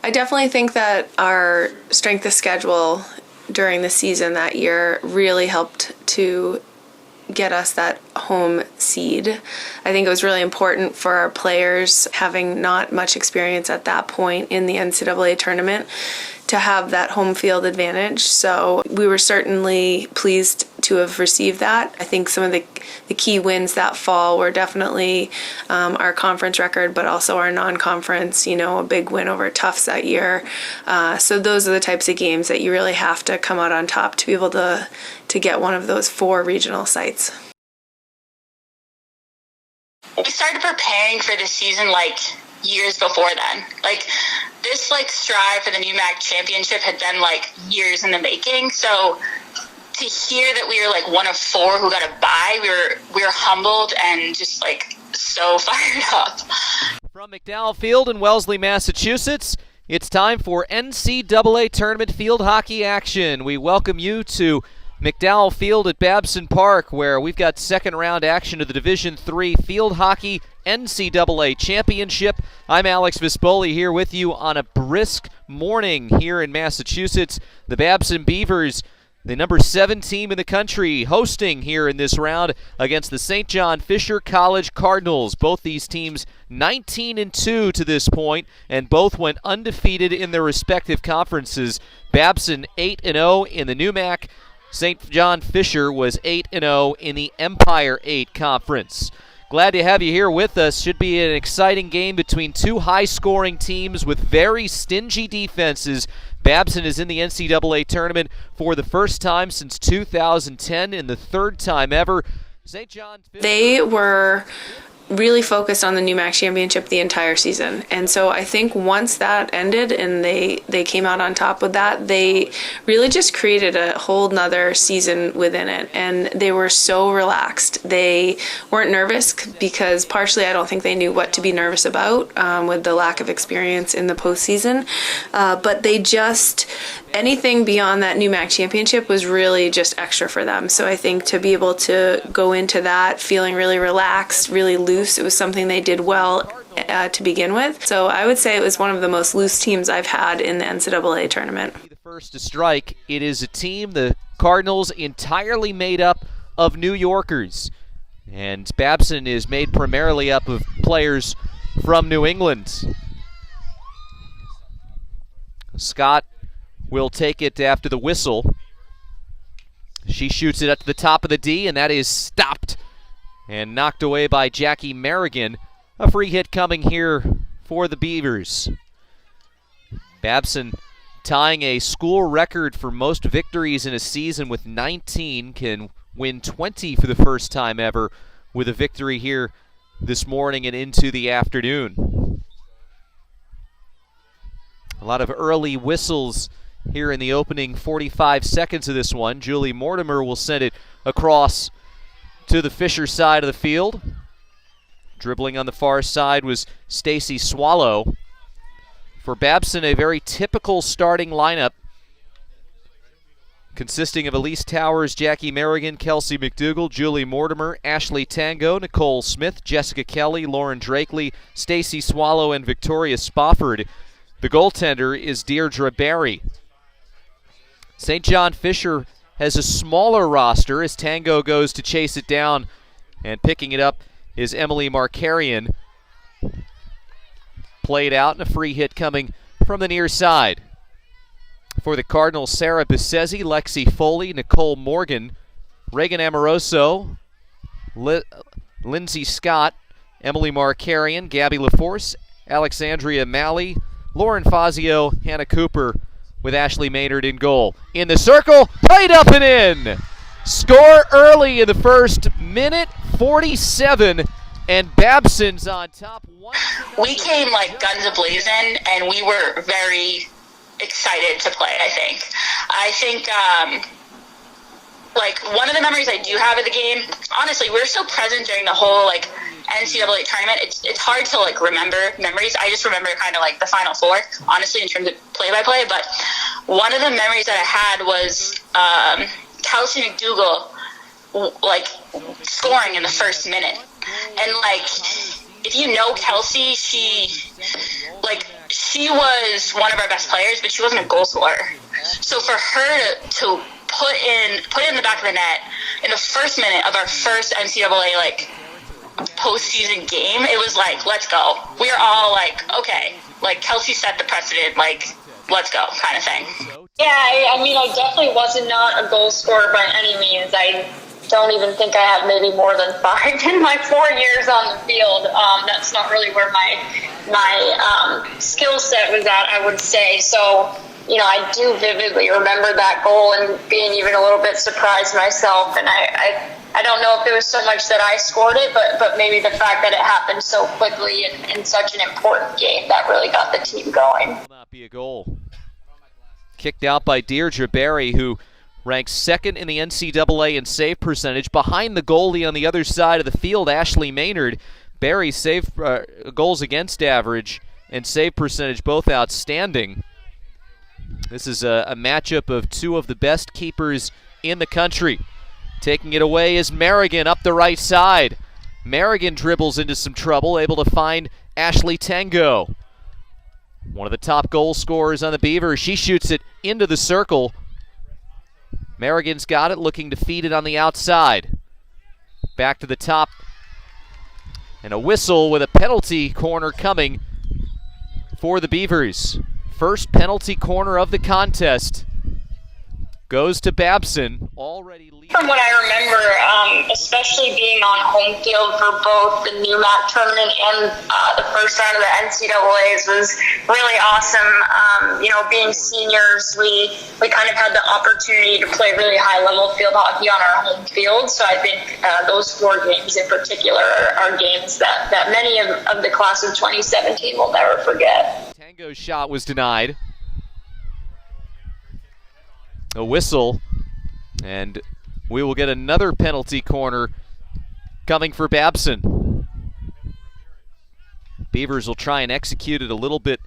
I definitely think that our strength of schedule during the season that year really helped to get us that home seed. I think it was really important for our players, having not much experience at that point in the NCAA tournament, to have that home field advantage. So we were certainly pleased to have received that. I think some of the key wins that fall were definitely our conference record, but also our non-conference, a big win over Tufts that year. So those are the types of games that you really have to come out on top to be able to get one of those 4 regional sites. We started preparing for the season years before then. This strive for the NEWMAC championship had been years in the making. So to hear that we were one of 4 who got a bye, we were humbled and just so fired up. From McDowell Field in Wellesley, Massachusetts, it's time for NCAA tournament field hockey action. We welcome you to McDowell Field at Babson Park, where we've got second round action of the Division III Field Hockey NCAA Championship. I'm Alex Vispoli here with you on a brisk morning here in Massachusetts. The Babson Beavers, the number 7 team in the country, hosting here in this round against the St. John Fisher College Cardinals. Both these teams 19-2 to this point, and both went undefeated in their respective conferences. Babson 8-0 in the NEWMAC. St. John Fisher was 8-0 in the Empire 8 Conference. Glad to have you here with us. Should be an exciting game between 2 high-scoring teams with very stingy defenses. Babson is in the NCAA tournament for the first time since 2010 and the 3rd time ever. St. John Fisher. They were really focused on the NEWMAC championship the entire season, and so I think once that ended and they came out on top with that, they really just created a whole nother season within it, and they were so relaxed. They weren't nervous because partially I don't think they knew what to be nervous about with the lack of experience in the postseason, but they just, anything beyond that NEWMAC championship was really just extra for them. So I think to be able to go into that feeling really relaxed, really loose, it was something they did well to begin with. So I would say it was one of the most loose teams I've had in the NCAA tournament. The first to strike, it is a team, the Cardinals, entirely made up of New Yorkers. And Babson is made primarily up of players from New England. Scott will take it after the whistle. She shoots it up to the top of the D, and that is stopped and knocked away by Jackie Merrigan. A free hit coming here for the Beavers. Babson tying a school record for most victories in a season with 19, can win 20 for the first time ever with a victory here this morning and into the afternoon. A lot of early whistles here in the opening 45 seconds of this one. Julie Mortimer will send it across to the Fisher side of the field. Dribbling on the far side was Stacy Swallow. For Babson, a very typical starting lineup consisting of Elise Towers, Jackie Merrigan, KELSI McDougall, Julie Mortimer, Ashley Tango, Nicole Smith, Jessica Kelly, Lauren Drakeley, Stacy Swallow, and Victoria Spofford. The goaltender is Deirdre Barry. St. John Fisher has a smaller roster as Tango goes to chase it down, and picking it up is Emily Markarian. Played out, and a free hit coming from the near side. For the Cardinals, Sarah Bissesi, Lexi Foley, Nicole Morgan, Reagan Amoroso, Lindsay Scott, Emily Markarian, Gabby LaForce, Alexandria Malley, Lauren Fazio, Hannah Cooper, with Ashley Maynard in goal. In the circle, played up and in. Score early in the first minute, 47, and Babson's on top. We came guns a-blazing, and we were very excited to play, I think. One of the memories I do have of the game, honestly, we were so present during the whole, NCAA tournament. It's hard to, remember memories. I just remember kind of, the Final Four, honestly, in terms of play-by-play. But one of the memories that I had was KELSI McDougall, scoring in the first minute. And, if you know KELSI, she she was one of our best players, but she wasn't a goal scorer. So for her to put it in the back of the net in the first minute of our first NCAA like postseason game, it was like, let's go. We were all like, okay, like KELSI set the precedent, like let's go kind of thing. Yeah, I mean, I definitely wasn't not a goal scorer by any means. I don't even think I have maybe more than 5 in my 4 years on the field. That's not really where my skill set was at, I would say. So, you know, I do vividly remember that goal and being even a little bit surprised myself. And I don't know if it was so much that I scored it, but maybe the fact that it happened so quickly in such an important game that really got the team going. Will not be a goal. Kicked out by Deirdre Berry, who ranks second in the NCAA in save percentage, behind the goalie on the other side of the field, Ashley Maynard. Berry's save goals against average and save percentage both outstanding. This is a matchup of two of the best keepers in the country. Taking it away is Merrigan up the right side. Merrigan dribbles into some trouble, able to find Ashley Tango. One of the top goal scorers on the Beavers. She shoots it into the circle. Merrigan's got it, looking to feed it on the outside. Back to the top. And a whistle with a penalty corner coming for the Beavers. First penalty corner of the contest goes to Babson, already leading. From what I remember, especially being on home field for both the NEWMAC tournament and the first round of the NCAAs was really awesome. You know, being seniors, we kind of had the opportunity to play really high-level field hockey on our home field. So I think those 4 games in particular are games that many of the class of 2017 will never forget. Tango's shot was denied. A whistle, and we will get another penalty corner coming for Babson. Beavers will try and execute it a little bit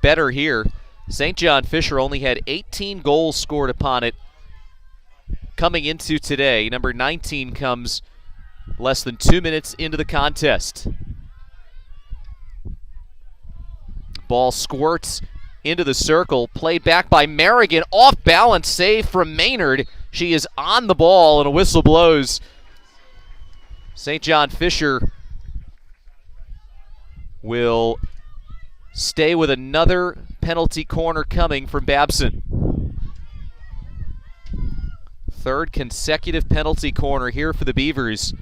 better here. St. John Fisher only had 18 goals scored upon it coming into today. Number 19 comes less than 2 minutes into the contest. Ball squirts into the circle, played back by Merrigan, off balance save from Maynard. She is on the ball and a whistle blows. St. John Fisher will stay with another penalty corner coming from Babson. Third consecutive penalty corner here for the Beavers.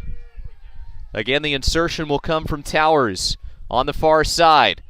Again, the insertion will come from Towers on the far side.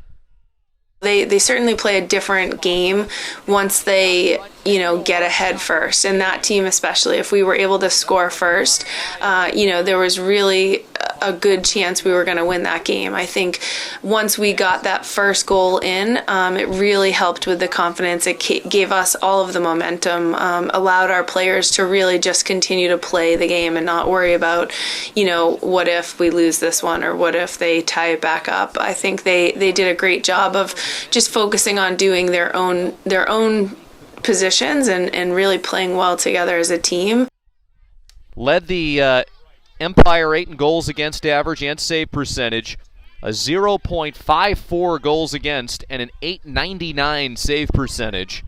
They certainly play a different game once they, get ahead first. And that team especially, if we were able to score first, there was really a good chance we were going to win that game. I think once we got that first goal in, it really helped with the confidence. It gave us all of the momentum, allowed our players to really just continue to play the game and not worry about, what if we lose this one or what if they tie it back up. I think they did a great job of just focusing on doing their own positions and really playing well together as a team. Led the Empire 8 in goals against average and save percentage, a 0.54 goals against and an .899 save percentage.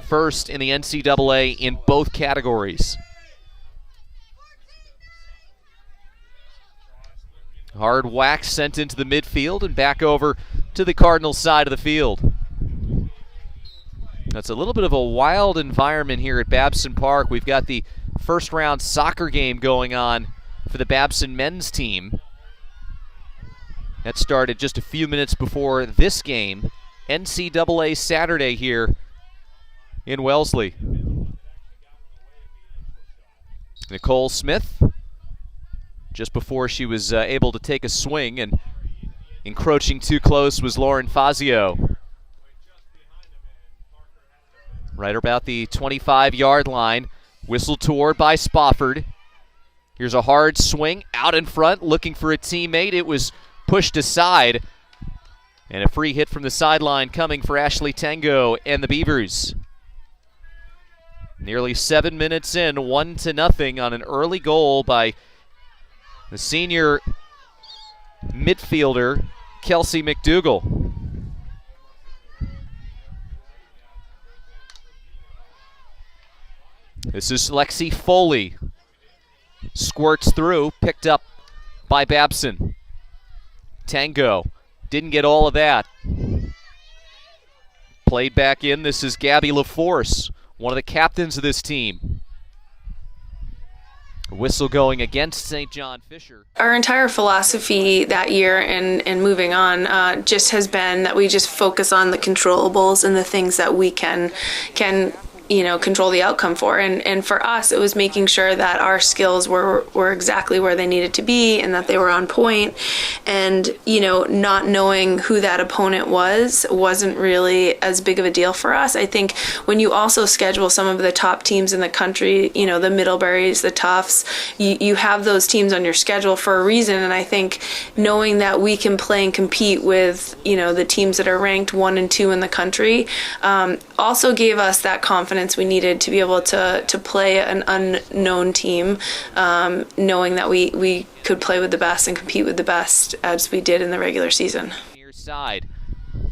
First in the NCAA in both categories. Hard whack sent into the midfield and back over to the Cardinals side of the field. That's a little bit of a wild environment here at Babson Park. We've got the first round soccer game going on for the Babson men's team. That started just a few minutes before this game. NCAA Saturday here in Wellesley. Nicole Smith, just before she was able to take a swing, and encroaching too close was Lauren Fazio. Right about the 25-yard line. Whistled toward by Spofford. Here's a hard swing out in front, looking for a teammate. It was pushed aside. And a free hit from the sideline coming for Ashley Tango and the Beavers. Nearly 7 minutes in, 1-0 on an early goal by the senior midfielder, KELSI McDougall. This is Lexi Foley. Squirts through, picked up by Babson. Tango didn't get all of that. Played back in. This is Gabby LaForce, one of the captains of this team. Whistle going against St. John Fisher. Our entire philosophy that year and moving on just has been that we just focus on the controllables and the things that we can control the outcome for. And for us, it was making sure that our skills were exactly where they needed to be and that they were on point. And, not knowing who that opponent wasn't really as big of a deal for us. I think when you also schedule some of the top teams in the country, the Middleburys, the Tufts, you have those teams on your schedule for a reason. And I think knowing that we can play and compete with, the teams that are ranked 1 and 2 in the country, also gave us that confidence we needed to be able to play an unknown team, knowing that we could play with the best and compete with the best as we did in the regular season. Near side,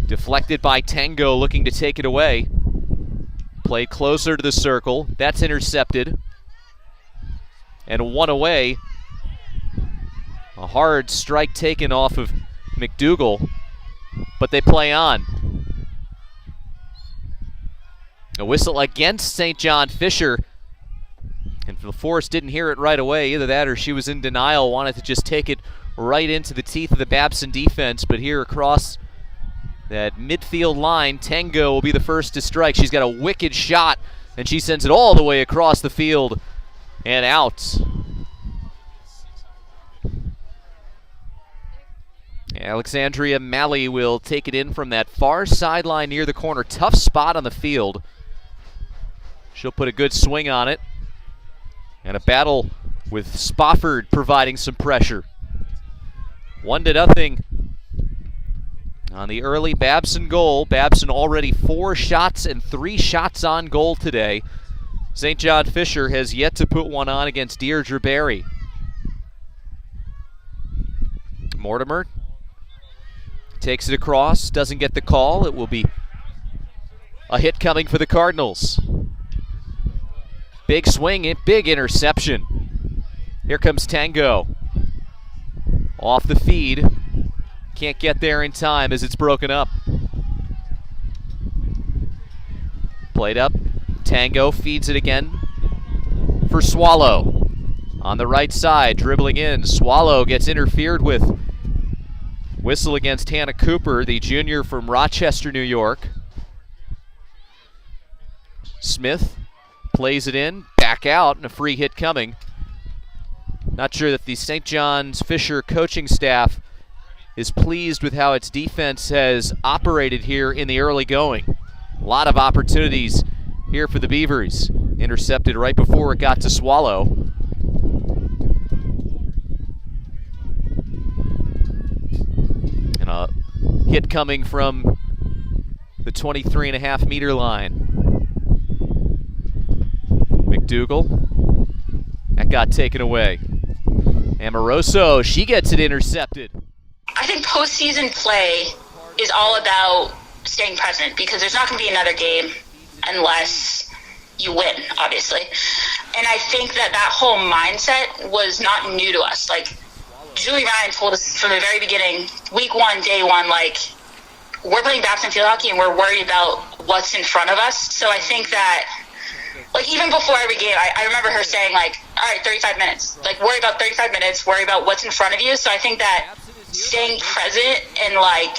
deflected by Tango, looking to take it away. Played closer to the circle. That's intercepted. And one away. A hard strike taken off of McDougal, but they play on. A whistle against St. John Fisher. And LaForce didn't hear it right away. Either that or she was in denial, wanted to just take it right into the teeth of the Babson defense. But here across that midfield line, Tango will be the first to strike. She's got a wicked shot, and she sends it all the way across the field and out. Alexandria Malley will take it in from that far sideline near the corner. Tough spot on the field. She'll put a good swing on it. And a battle with Spofford providing some pressure. 1-0 on the early Babson goal. Babson already 4 shots and 3 shots on goal today. St. John Fisher has yet to put one on against Deirdre Berry. Mortimer takes it across, doesn't get the call. It will be a hit coming for the Cardinals. Big swing, big interception. Here comes Tango. Off the feed. Can't get there in time as it's broken up. Played up. Tango feeds it again for Swallow. On the right side, dribbling in. Swallow gets interfered with. Whistle against Hannah Cooper, the junior from Rochester, New York. Smith plays it in, back out, and a free hit coming. Not sure that the St. John's Fisher coaching staff is pleased with how its defense has operated here in the early going. A lot of opportunities here for the Beavers. Intercepted right before it got to Swallow. And a hit coming from the 23.5-meter line. McDougal, that got taken away. Amoroso, she gets it intercepted. I think postseason play is all about staying present because there's not going to be another game unless you win, obviously. And I think that whole mindset was not new to us. Like, Julie Ryan told us from the very beginning, week 1, day 1, like, we're playing Babson field hockey and we're worried about what's in front of us. So I think that, like, even before every game, I remember her saying, like, all right, 35 minutes. Like, worry about 35 minutes, worry about what's in front of you. So I think that staying present in, like,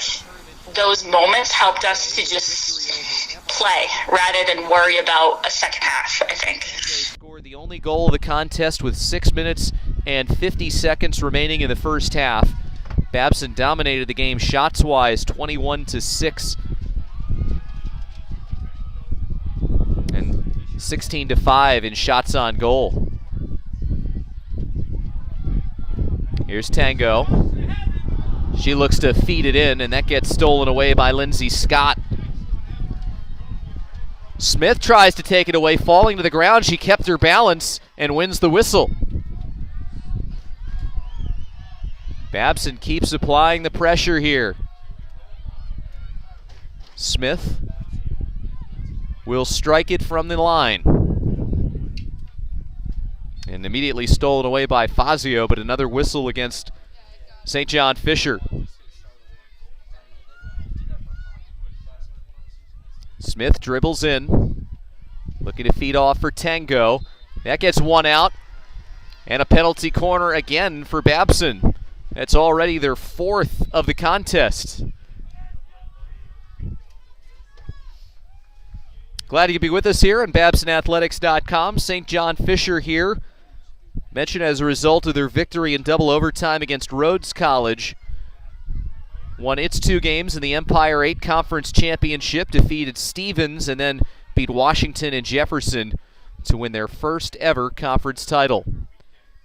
those moments helped us to just play rather than worry about a second half, I think. Scored the only goal of the contest with 6 minutes and 50 seconds remaining in the first half. Babson dominated the game shots-wise, 21-6. And 16-5 in shots on goal. Here's Tango. She looks to feed it in, and that gets stolen away by Lindsay Scott. Smith tries to take it away, falling to the ground. She kept her balance and wins the whistle. Babson keeps applying the pressure here. Smith will strike it from the line. And immediately stolen away by Fazio, but another whistle against St. John Fisher. Smith dribbles in, looking to feed off for Tango. That gets one out, and a penalty corner again for Babson. That's already their fourth of the contest. Glad you could be with us here on BabsonAthletics.com. St. John Fisher here. Mentioned as a result of their victory in double overtime against Rhodes College. Won its 2 games in the Empire 8 Conference Championship, defeated Stevens, and then beat Washington and Jefferson to win their first ever conference title.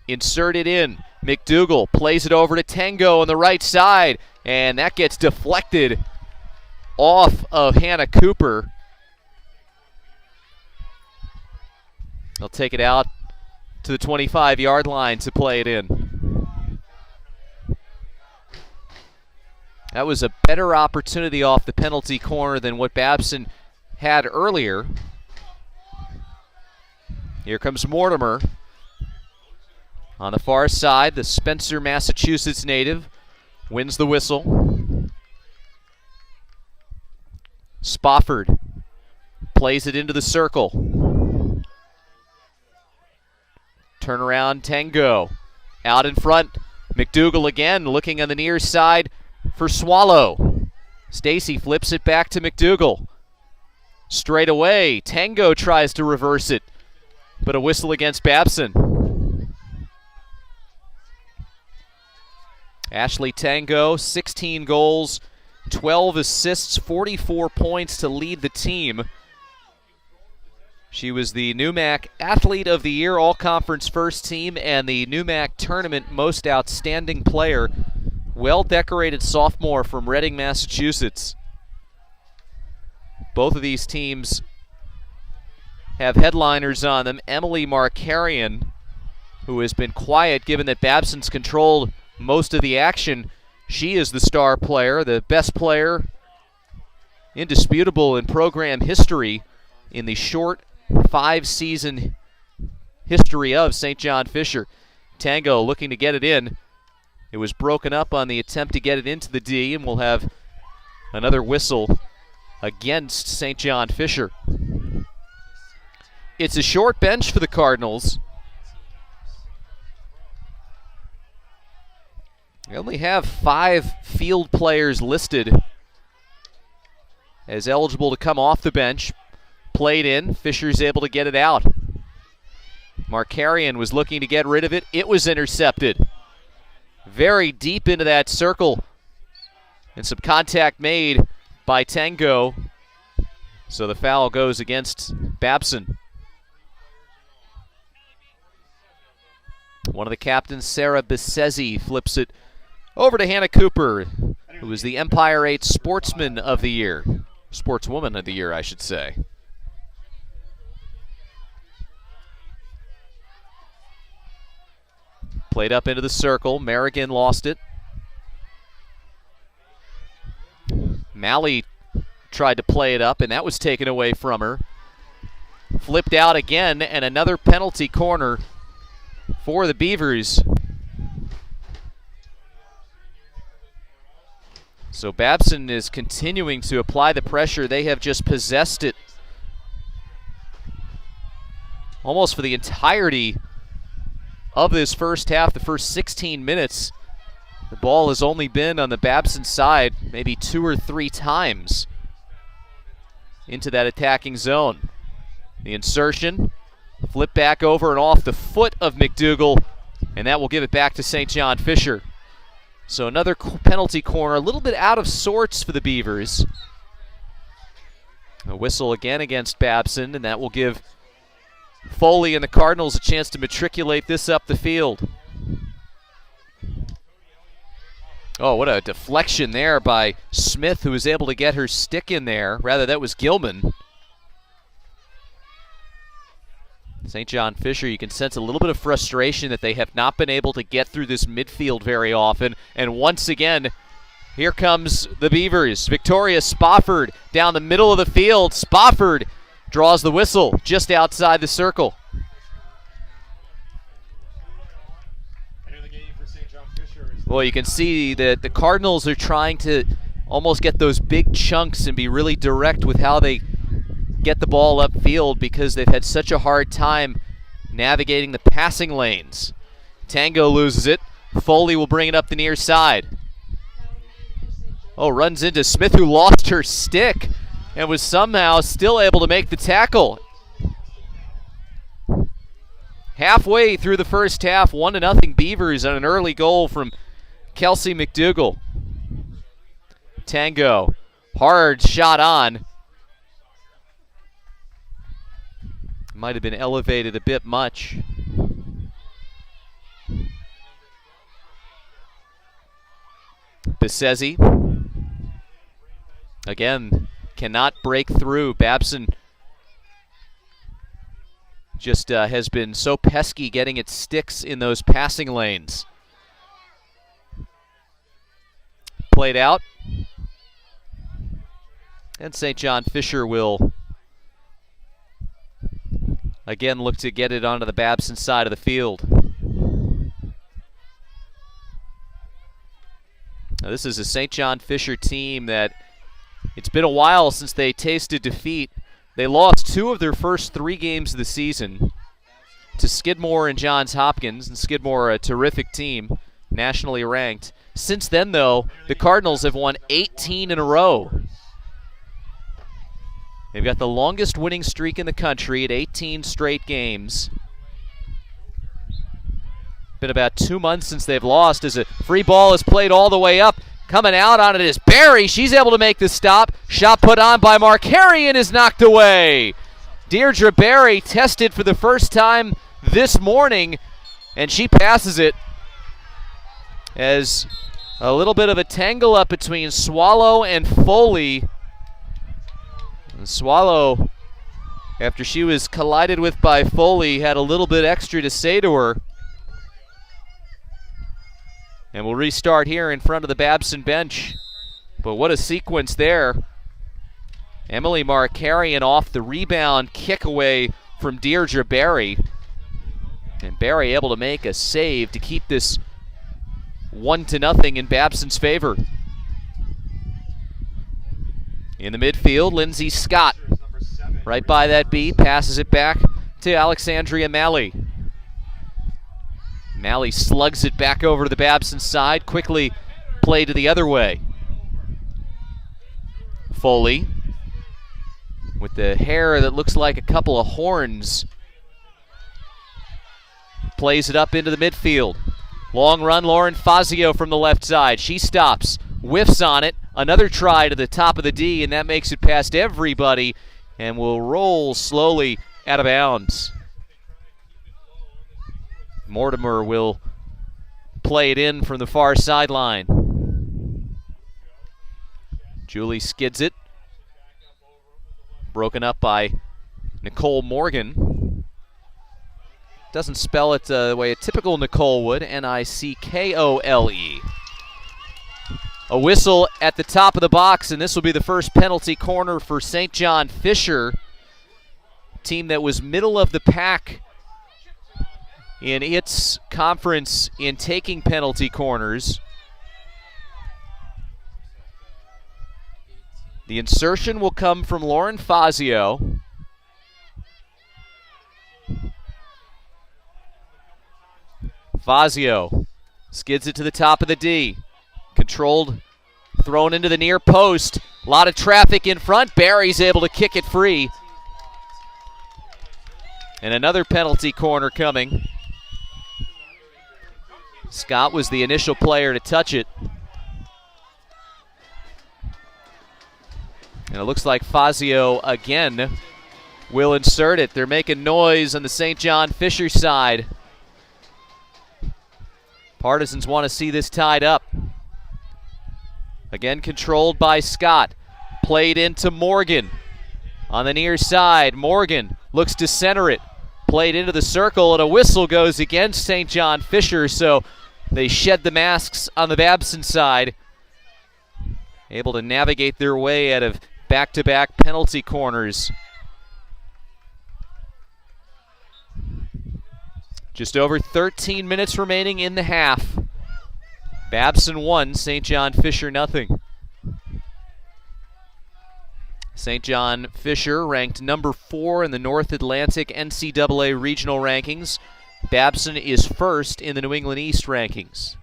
Inserted in, McDougal plays it over to Tango on the right side, and that gets deflected off of Hannah Cooper. They'll take it out to the 25-yard line to play it in. That was a better opportunity off the penalty corner than what Babson had earlier. Here comes Mortimer. On the far side, the Spencer, Massachusetts native wins the whistle. Spofford plays it into the circle. Turnaround Tango. Out in front, McDougal again looking on the near side for Swallow. Stacy flips it back to McDougal. Straight away, Tango tries to reverse it, but a whistle against Babson. Ashley Tango, 16 goals, 12 assists, 44 points to lead the team. She was the NEWMAC Athlete of the Year, All-Conference First Team, and the NEWMAC Tournament Most Outstanding Player. Well-decorated sophomore from Reading, Massachusetts. Both of these teams have headliners on them. Emily Markarian, who has been quiet given that Babson's controlled most of the action. She is the star player, the best player, indisputable in program history in the short 5-season history of St. John Fisher. Tango looking to get it in. It was broken up on the attempt to get it into the D, and we'll have another whistle against St. John Fisher. It's a short bench for the Cardinals. They only have 5 field players listed as eligible to come off the bench. Played in, Fisher's able to get it out. Markarian was looking to get rid of it. It was intercepted. Very deep into that circle. And some contact made by Tango. So the foul goes against Babson. One of the captains, Sarah Bissesi, flips it over to Hannah Cooper, who was the Empire 8 Sportsman of the Year. Sportswoman of the Year, I should say. Played up into the circle. Merrigan lost it. Malley tried to play it up, and that was taken away from her. Flipped out again, and another penalty corner for the Beavers. So Babson is continuing to apply the pressure. They have just possessed it almost for the entirety of this first half, the first 16 minutes. The ball has only been on the Babson side maybe 2 or 3 times into that attacking zone. The insertion, flip back over and off the foot of McDougal, and that will give it back to St. John Fisher. So another penalty corner, a little bit out of sorts for the Beavers. A whistle again against Babson, and that will give Foley and the Cardinals a chance to matriculate this up the field. Oh, what a deflection there by Smith, who was able to get her stick in there. Rather, that was Gilman. St. John Fisher, you can sense a little bit of frustration that they have not been able to get through this midfield very often. And once again, here comes the Beavers. Victoria Spofford down the middle of the field. Spofford draws the whistle just outside the circle. Well, you can see that the Cardinals are trying to almost get those big chunks and be really direct with how they get the ball upfield because they've had such a hard time navigating the passing lanes. Tango loses it. Foley will bring it up the near side. Oh, runs into Smith, who lost her stick and was somehow still able to make the tackle. Halfway through the first half, 1-0 Beavers on an early goal from KELSI McDougall. Tango, hard shot on. Might have been elevated a bit much. Besezi, again, cannot break through. Babson just has been so pesky getting its sticks in those passing lanes. Played out. And St. John Fisher will again look to get it onto the Babson side of the field. Now, this is a St. John Fisher team that it's been a while since they tasted defeat. They lost 2 of their first 3 games of the season to Skidmore and Johns Hopkins, and Skidmore, a terrific team, nationally ranked. Since then, though, the Cardinals have won 18 in a row. They've got the longest winning streak in the country at 18 straight games. Been about 2 months since they've lost as a free ball is played all the way up. Coming out on it is Barry. She's able to make the stop. Shot put on by Markarian is knocked away. Deirdre Barry tested for the first time this morning, and she passes it as a little bit of a tangle up between Swallow and Foley. And Swallow, after she was collided with by Foley, had a little bit extra to say to her. And we'll restart here in front of the Babson bench. But what a sequence there. Emily Markarian off the rebound kick away from Deirdre Barry. And Barry able to make a save to keep this 1-0 in Babson's favor. In the midfield, Lindsay Scott. Right by that beat, passes it back to Alexandria Malley. Malley slugs it back over to the Babson side, quickly played to the other way. Foley, with the hair that looks like a couple of horns, plays it up into the midfield. Long run, Lauren Fazio from the left side. She stops, whiffs on it. Another try to the top of the D, and that makes it past everybody and will roll slowly out of bounds. Mortimer will play it in from the far sideline. Julie skids it. Broken up by Nicole Morgan. Doesn't spell it the way a typical Nicole would, Nickole. A whistle at the top of the box, and this will be the first penalty corner for St. John Fisher, team that was middle of the pack in its conference in taking penalty corners. The insertion will come from Lauren Fazio. Fazio skids it to the top of the D. Controlled, thrown into the near post. A lot of traffic in front. Barry's able to kick it free. And another penalty corner coming. Scott was the initial player to touch it. And it looks like Fazio again will insert it. They're making noise on the St. John Fisher side. Partisans want to see this tied up. Again controlled by Scott. Played into Morgan. On the near side, Morgan looks to center it. Played into the circle, and a whistle goes against St. John Fisher, so they shed the masks on the Babson side. Able to navigate their way out of back-to-back penalty corners. Just over 13 minutes remaining in the half. Babson 1, St. John Fisher nothing. St. John Fisher ranked number 4 in the North Atlantic NCAA regional rankings. Babson is first in the New England East rankings.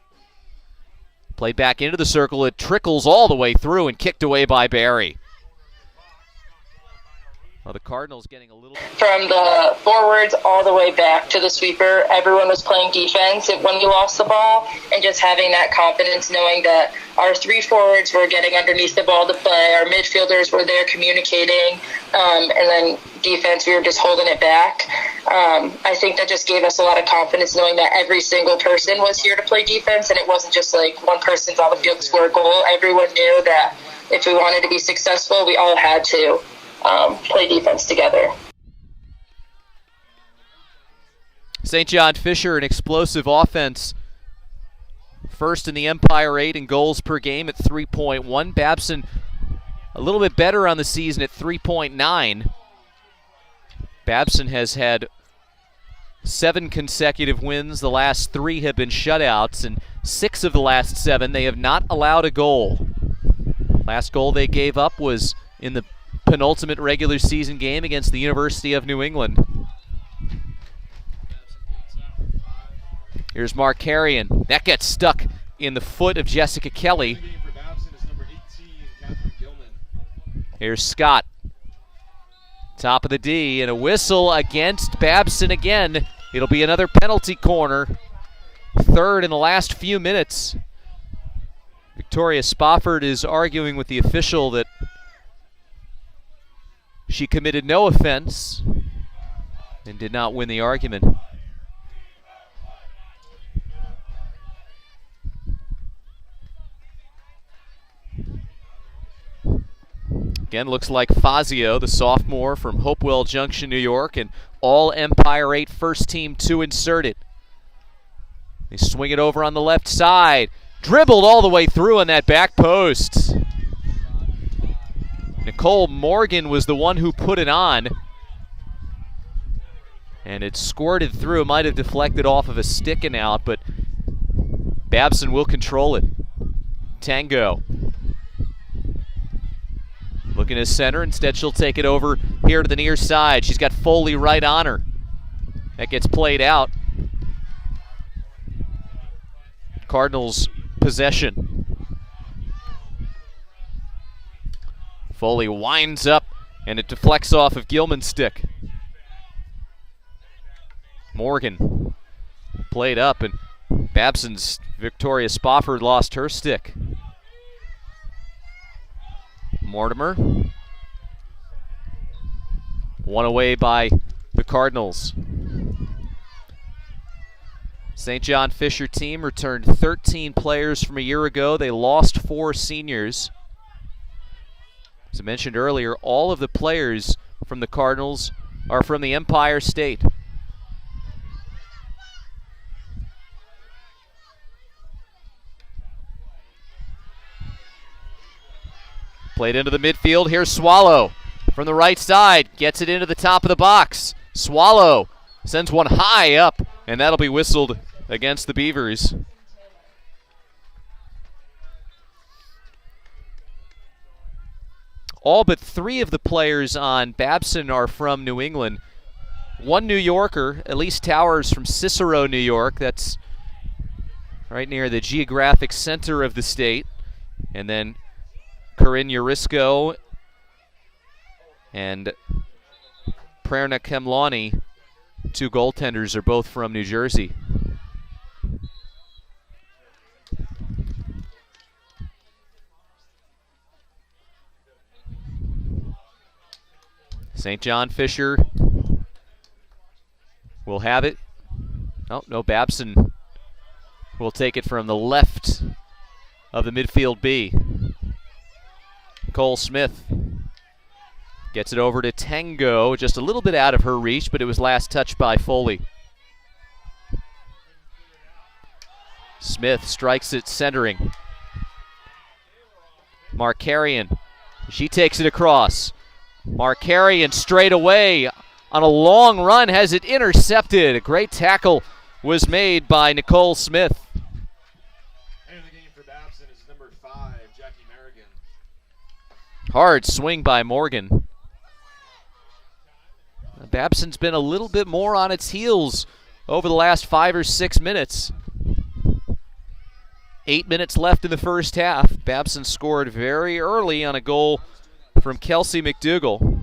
Played back into the circle. It trickles all the way through and kicked away by Barry. Well, the Cardinals getting a little... From the forwards all the way back to the sweeper, everyone was playing defense when we lost the ball, and just having that confidence knowing that our 3 forwards were getting underneath the ball to play, our midfielders were there communicating, and then defense, we were just holding it back. I think that just gave us a lot of confidence knowing that every single person was here to play defense, and it wasn't just like one person's on the field to score a goal. Everyone knew that if we wanted to be successful, we all had to play defense together. St. John Fisher, an explosive offense. First in the Empire 8 in goals per game at 3.1. Babson a little bit better on the season at 3.9. Babson has had 7 consecutive wins. The last 3 have been shutouts, and 6 of the last 7 they have not allowed a goal. Last goal they gave up was in the penultimate regular season game against the University of New England. Here's Mark Carrion. That gets stuck in the foot of Jessica Kelly. Here's Scott. Top of the D, and a whistle against Babson again. It'll be another penalty corner. 3rd in the last few minutes. Victoria Spofford is arguing with the official that she committed no offense and did not win the argument. Again, looks like Fazio, the sophomore from Hopewell Junction, New York, and all Empire 8 first team to insert it. They swing it over on the left side. Dribbled all the way through on that back post. Nicole Morgan was the one who put it on. And it squirted through. It might have deflected off of a stick and out, but Babson will control it. Tango. Looking to center. Instead, she'll take it over here to the near side. She's got Foley right on her. That gets played out. Cardinals possession. Foley winds up, and it deflects off of Gilman's stick. Morgan played up, and Babson's Victoria Spofford lost her stick. Mortimer. One away by the Cardinals. St. John Fisher team returned 13 players from a year ago. They lost 4 seniors. As I mentioned earlier, all of the players from the Cardinals are from the Empire State. Played into the midfield. Here's Swallow from the right side. Gets it into the top of the box. Swallow sends one high up, and that'll be whistled against the Beavers. All but 3 of the players on Babson are from New England. 1 New Yorker, Elise Towers from Cicero, New York. That's right near the geographic center of the state. And then Corinne Urisco and Prerna Kemlani, 2 goaltenders, are both from New Jersey. St. John Fisher will have it. Oh, no, Babson will take it from the left of the midfield B. Cole Smith gets it over to Tango, just a little bit out of her reach, but it was last touched by Foley. Smith strikes it centering. Markarian, she takes it across. Markarian straight away on a long run has it intercepted. A great tackle was made by Nicole Smith. Hard swing by Morgan. Babson's been a little bit more on its heels over the last 5 or 6 minutes. 8 minutes left in the first half. Babson scored very early on a goal from KELSI McDougall.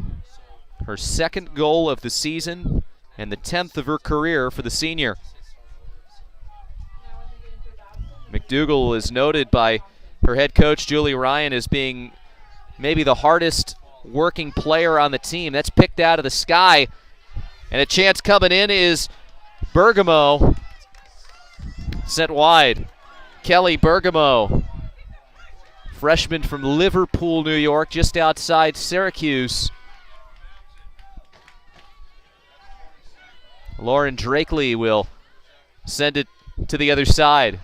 Her second goal of the season and the 10th of her career for the senior. McDougall is noted by her head coach, Julie Ryan, as being maybe the hardest working player on the team. That's picked out of the sky. And a chance coming in is Bergamo. Sent wide. Kelly Bergamo, freshman from Liverpool, New York, just outside Syracuse. Lauren DRAKELEY will send it to the other side.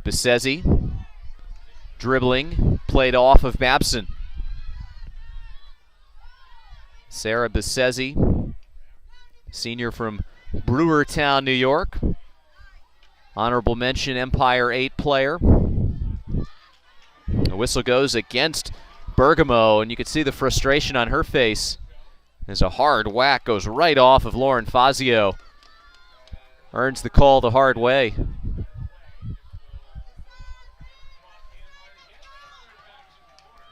Besezi, dribbling, played off of Babson. Sarah Besezi, senior from Brewertown, New York. Honorable mention Empire 8 player. The whistle goes against Bergamo, and you can see the frustration on her face as a hard whack goes right off of Lauren Fazio. Earns the call the hard way.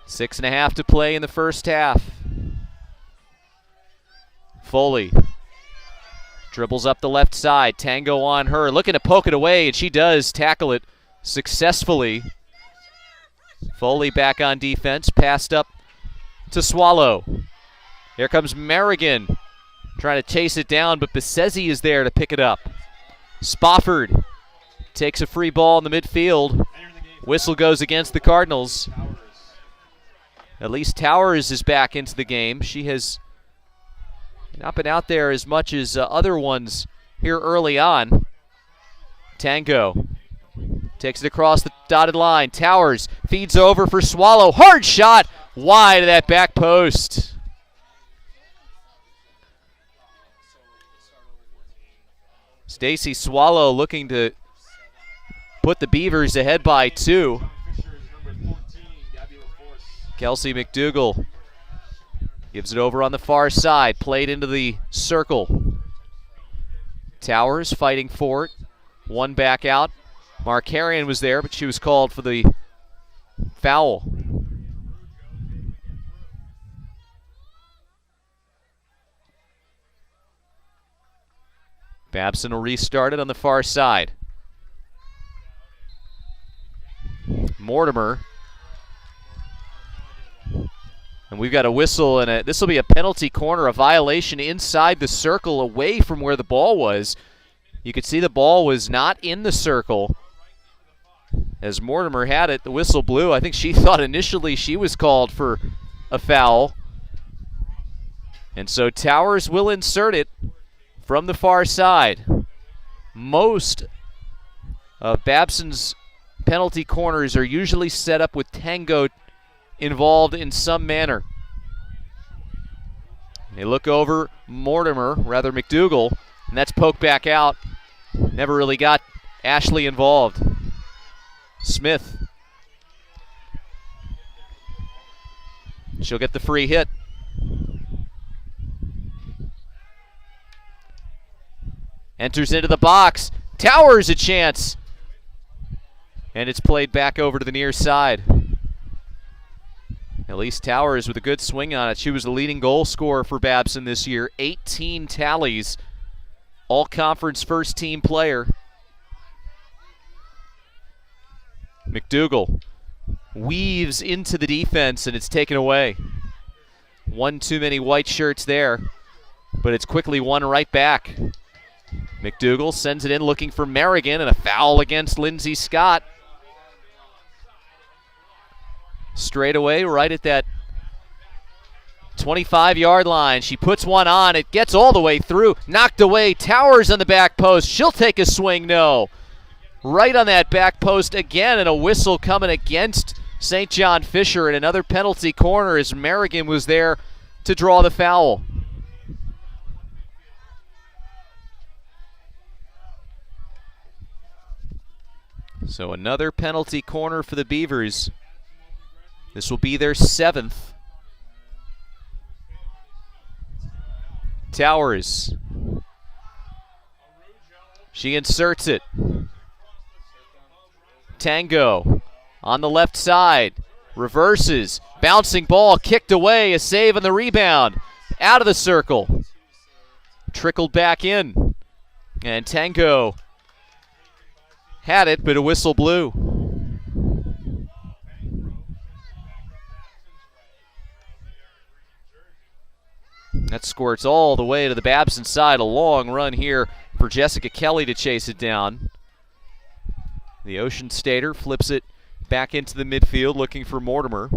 Six and a half to play in the first half. Foley dribbles up the left side. Tango on her, looking to poke it away, and she does tackle it successfully. Foley back on defense, passed up to Swallow. Here comes Merrigan, trying to chase it down, but Besezi is there to pick it up. Spofford takes a free ball in the midfield. Whistle goes against the Cardinals. At least Towers is back into the game. She has not been out there as much as other ones here early on. Tango takes it across the dotted line. Towers feeds over for Swallow. Hard shot wide of that back post. Stacy Swallow looking to put the Beavers ahead by 2. KELSI McDougall gives it over on the far side, played into the circle. Towers fighting for it. One back out. Markarian was there, but she was called for the foul. Babson will restart it on the far side. Mortimer. And we've got a whistle, and this will be a penalty corner, a violation inside the circle away from where the ball was. You could see the ball was not in the circle. As Mortimer had it, the whistle blew. I think she thought initially she was called for a foul. And so Towers will insert it from the far side. Most of Babson's penalty corners are usually set up with Tango involved in some manner. They look over McDougall, and that's poked back out. Never really got Ashley involved. Smith. She'll get the free hit. Enters into the box. Towers a chance. And it's played back over to the near side. Elise Towers with a good swing on it. She was the leading goal scorer for Babson this year. 18 tallies. All-conference first-team player. McDougall weaves into the defense, and it's taken away. One too many white shirts there, but it's quickly won right back. McDougall sends it in looking for Merrigan, and a foul against Lindsay Scott. Straight away, right at that 25-yard line. She puts one on. It gets all the way through. Knocked away. Towers on the back post. She'll take a swing. No. Right on that back post again, and a whistle coming against St. John Fisher, and another penalty corner as Merrigan was there to draw the foul. So another penalty corner for the Beavers. This will be their 7th. Towers. She inserts it. Tango on the left side. Reverses. Bouncing ball kicked away. A save on the rebound. Out of the circle. Trickled back in. And Tango had it, but a whistle blew. That squirts all the way to the Babson side. A long run here for Jessica Kelly to chase it down. The Ocean Stater flips it back into the midfield looking for Mortimer.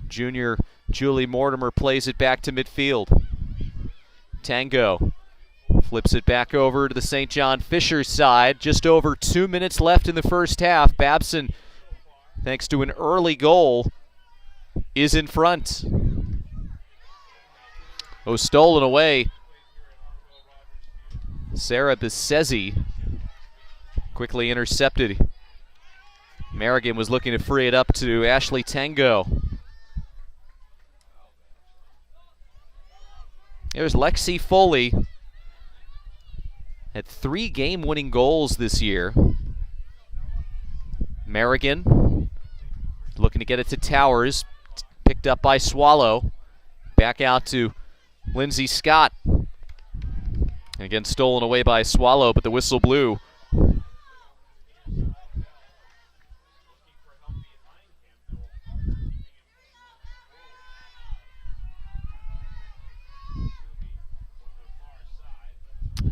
Junior Julie Mortimer plays it back to midfield. Tango flips it back over to the St. John Fisher side. Just over 2 minutes left in the first half. Babson, thanks to an early goal, is in front. Oh, stolen away. Sarah Bissesi quickly intercepted. Merrigan was looking to free it up to Ashley Tango. There's Lexi Foley. Had 3 game-winning goals this year. Merrigan looking to get it to Towers. Picked up by Swallow. Back out to Lindsay Scott. Again, stolen away by Swallow, but the whistle blew.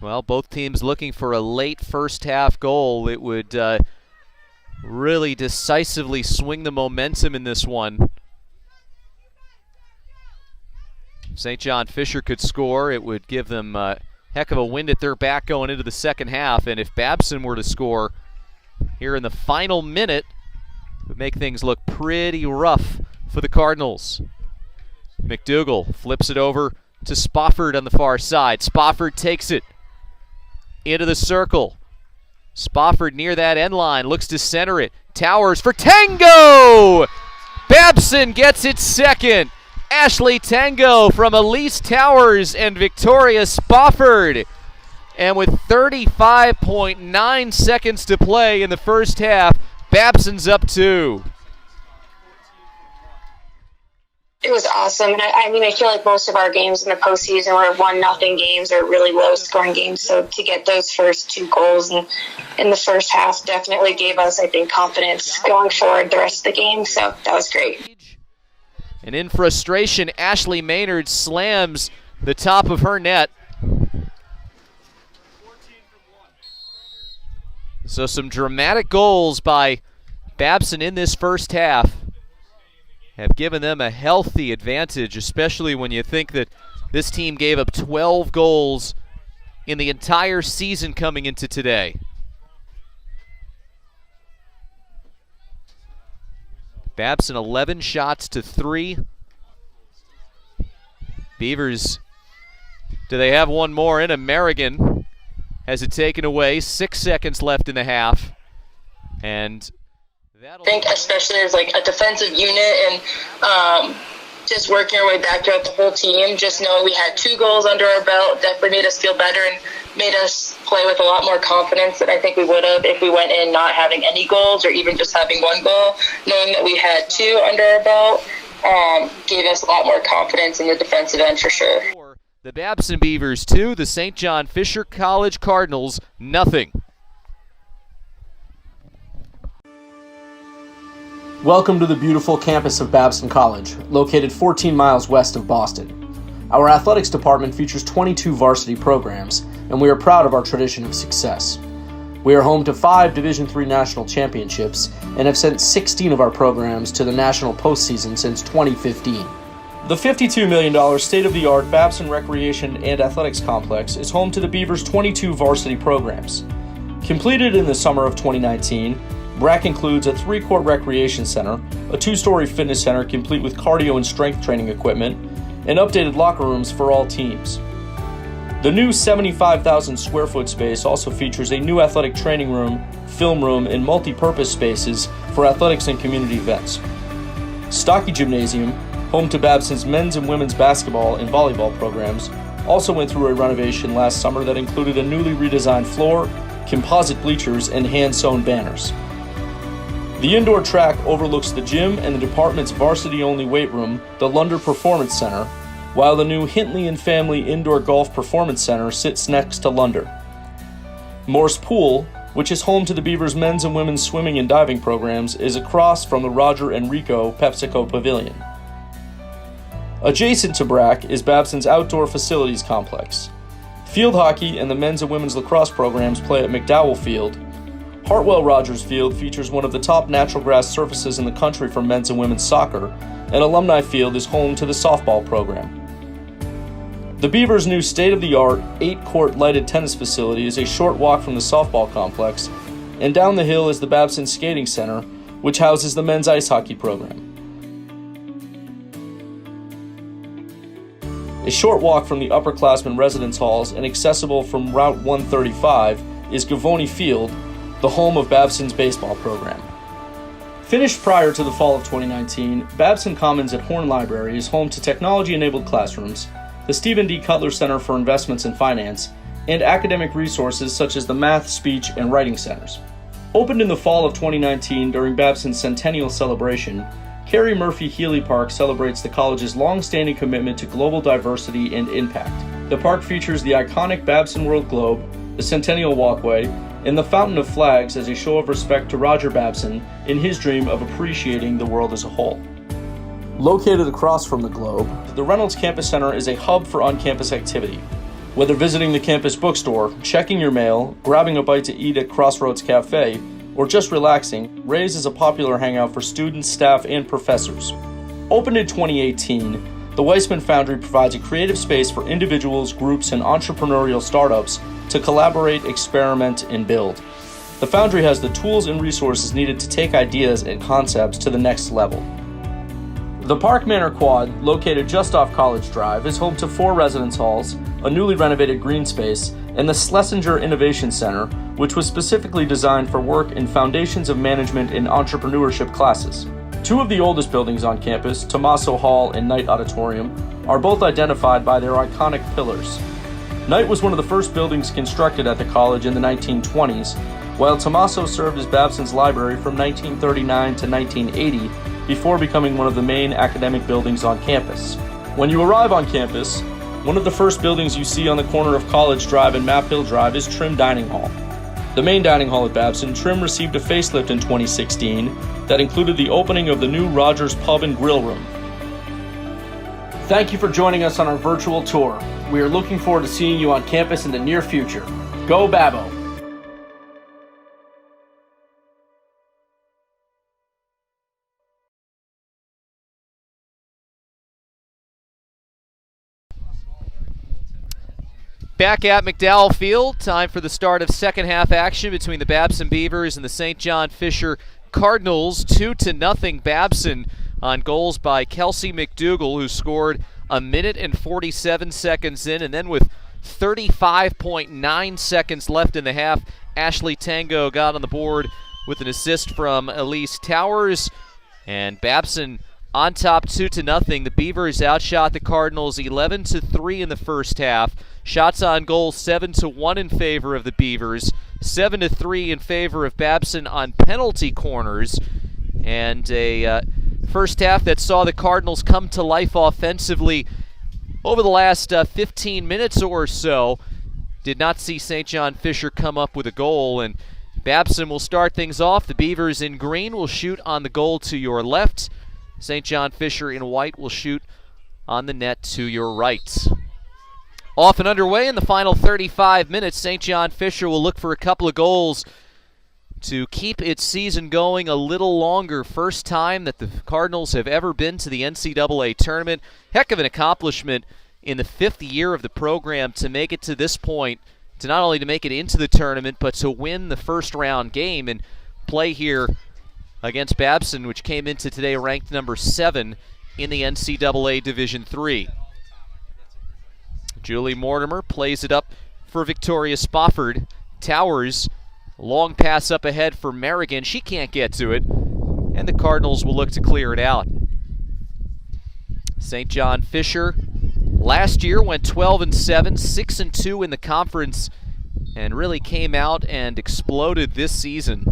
Well, both teams looking for a late first half goal. It would really decisively swing the momentum in this one. St. John Fisher could score. It would give them a heck of a wind at their back going into the second half. And if Babson were to score here in the final minute, it would make things look pretty rough for the Cardinals. McDougall flips it over to Spofford on the far side. Spofford takes it into the circle. Spofford near that end line, looks to center it. Towers for Tango! Babson gets it second. Ashley Tango from Elise Towers and Victoria Spofford. And with 35.9 seconds to play in the first half, Babson's up 2. It was awesome. And I mean, I feel like most of our games in the postseason were 1-0 games or really low-scoring games. So to get those first 2 goals in the first half definitely gave us, I think, confidence going forward the rest of the game. So that was great. And in frustration, Ashley Maynard slams the top of her net. So some dramatic goals by Babson in this first half have given them a healthy advantage, especially when you think that this team gave up 12 goals in the entire season coming into today. Babson 11 shots to 3. Beavers, do they have one more in? Merrigan has it taken away. 6 seconds left in the half. And I think especially as like a defensive unit and just working our way back throughout the whole team, just knowing we had 2 goals under our belt definitely made us feel better and made us play with a lot more confidence than I think we would have if we went in not having any goals or even just having 1 goal. Knowing that we had 2 under our belt gave us a lot more confidence in the defensive end for sure. The Babson Beavers 2, the St. John Fisher College Cardinals nothing. Welcome to the beautiful campus of Babson College, located 14 miles west of Boston. Our athletics department features 22 varsity programs, and we are proud of our tradition of success. We are home to 5 Division III national championships and have sent 16 of our programs to the national postseason since 2015. The $52 million state-of-the-art Babson Recreation and Athletics Complex is home to the Beavers' 22 varsity programs. Completed in the summer of 2019, BRAC includes a 3-court recreation center, a 2-story fitness center complete with cardio and strength training equipment, and updated locker rooms for all teams. The new 75,000 square foot space also features a new athletic training room, film room, and multi-purpose spaces for athletics and community events. Stockey Gymnasium, home to Babson's men's and women's basketball and volleyball programs, also went through a renovation last summer that included a newly redesigned floor, composite bleachers, and hand-sewn banners. The indoor track overlooks the gym and the department's varsity-only weight room, the Lunder Performance Center, while the new Hintley and Family Indoor Golf Performance Center sits next to Lunder. Morse Pool, which is home to the Beavers' men's and women's swimming and diving programs, is across from the Roger and Rico PepsiCo Pavilion. Adjacent to BRAC is Babson's outdoor facilities complex. Field hockey and the men's and women's lacrosse programs play at McDowell Field. Hartwell Rogers Field features one of the top natural grass surfaces in the country for men's and women's soccer, and Alumni Field is home to the softball program. The Beavers' new state-of-the-art 8-court lighted tennis facility is a short walk from the softball complex, and down the hill is the Babson Skating Center, which houses the men's ice hockey program. A short walk from the upperclassmen residence halls and accessible from Route 135 is Gavoni Field, the home of Babson's baseball program. Finished prior to the fall of 2019, Babson Commons at Horn Library is home to technology-enabled classrooms, the Stephen D. Cutler Center for Investments and Finance, and academic resources such as the Math, Speech, and Writing Centers. Opened in the fall of 2019 during Babson's centennial celebration, Carrie Murphy Healy Park celebrates the college's long-standing commitment to global diversity and impact. The park features the iconic Babson World Globe, the Centennial Walkway, and the Fountain of Flags as a show of respect to Roger Babson in his dream of appreciating the world as a whole. Located across from the Globe, the Reynolds Campus Center is a hub for on-campus activity. Whether visiting the campus bookstore, checking your mail, grabbing a bite to eat at Crossroads Cafe, or just relaxing, Ray's is a popular hangout for students, staff, and professors. Opened in 2018, the Weissman Foundry provides a creative space for individuals, groups, and entrepreneurial startups to collaborate, experiment, and build. The Foundry has the tools and resources needed to take ideas and concepts to the next level. The Park Manor Quad, located just off College Drive, is home to 4 residence halls, a newly renovated green space, and the Schlesinger Innovation Center, which was specifically designed for work in foundations of management and entrepreneurship classes. 2 of the oldest buildings on campus, Tomaso Hall and Knight Auditorium, are both identified by their iconic pillars. Knight was one of the first buildings constructed at the college in the 1920s, while Tomaso served as Babson's library from 1939 to 1980 before becoming one of the main academic buildings on campus. When you arrive on campus, one of the first buildings you see on the corner of College Drive and Map Hill Drive is Trim Dining Hall. The main dining hall at Babson, Trim received a facelift in 2016 that included the opening of the new Rogers Pub and Grill Room. Thank you for joining us on our virtual tour. We are looking forward to seeing you on campus in the near future. Go Babbo! Back at McDowell Field, time for the start of second half action between the Babson Beavers and the St. John Fisher Cardinals. 2-0 Babson on goals by KELSI McDougall, who scored a minute and 47 seconds in, and then with 35.9 seconds left in the half, Ashley Tango got on the board with an assist from Elise Towers, and Babson on top 2-0. The Beavers outshot the Cardinals 11-3 in the first half. Shots on goal 7-1 in favor of the Beavers, 7-3 in favor of Babson on penalty corners, and a first half that saw the Cardinals come to life offensively over the last 15 minutes or so. Did not see St. John Fisher come up with a goal, and Babson will start things off. The Beavers in green will shoot on the goal to your left. St. John Fisher in white will shoot on the net to your right. Off and underway in the final 35 minutes, St. John Fisher will look for a couple of goals to keep its season going a little longer. First time that the Cardinals have ever been to the NCAA tournament. Heck of an accomplishment in the 5th year of the program to make it to this point, to not only to make it into the tournament, but to win the first round game and play here against Babson, which came into today ranked number 7 in the NCAA Division III. Julie Mortimer plays it up for Victoria Spofford. Towers, long pass up ahead for Merrigan. She can't get to it, and the Cardinals will look to clear it out. St. John Fisher last year went 12-7, 6-2 in the conference, and really came out and exploded this season.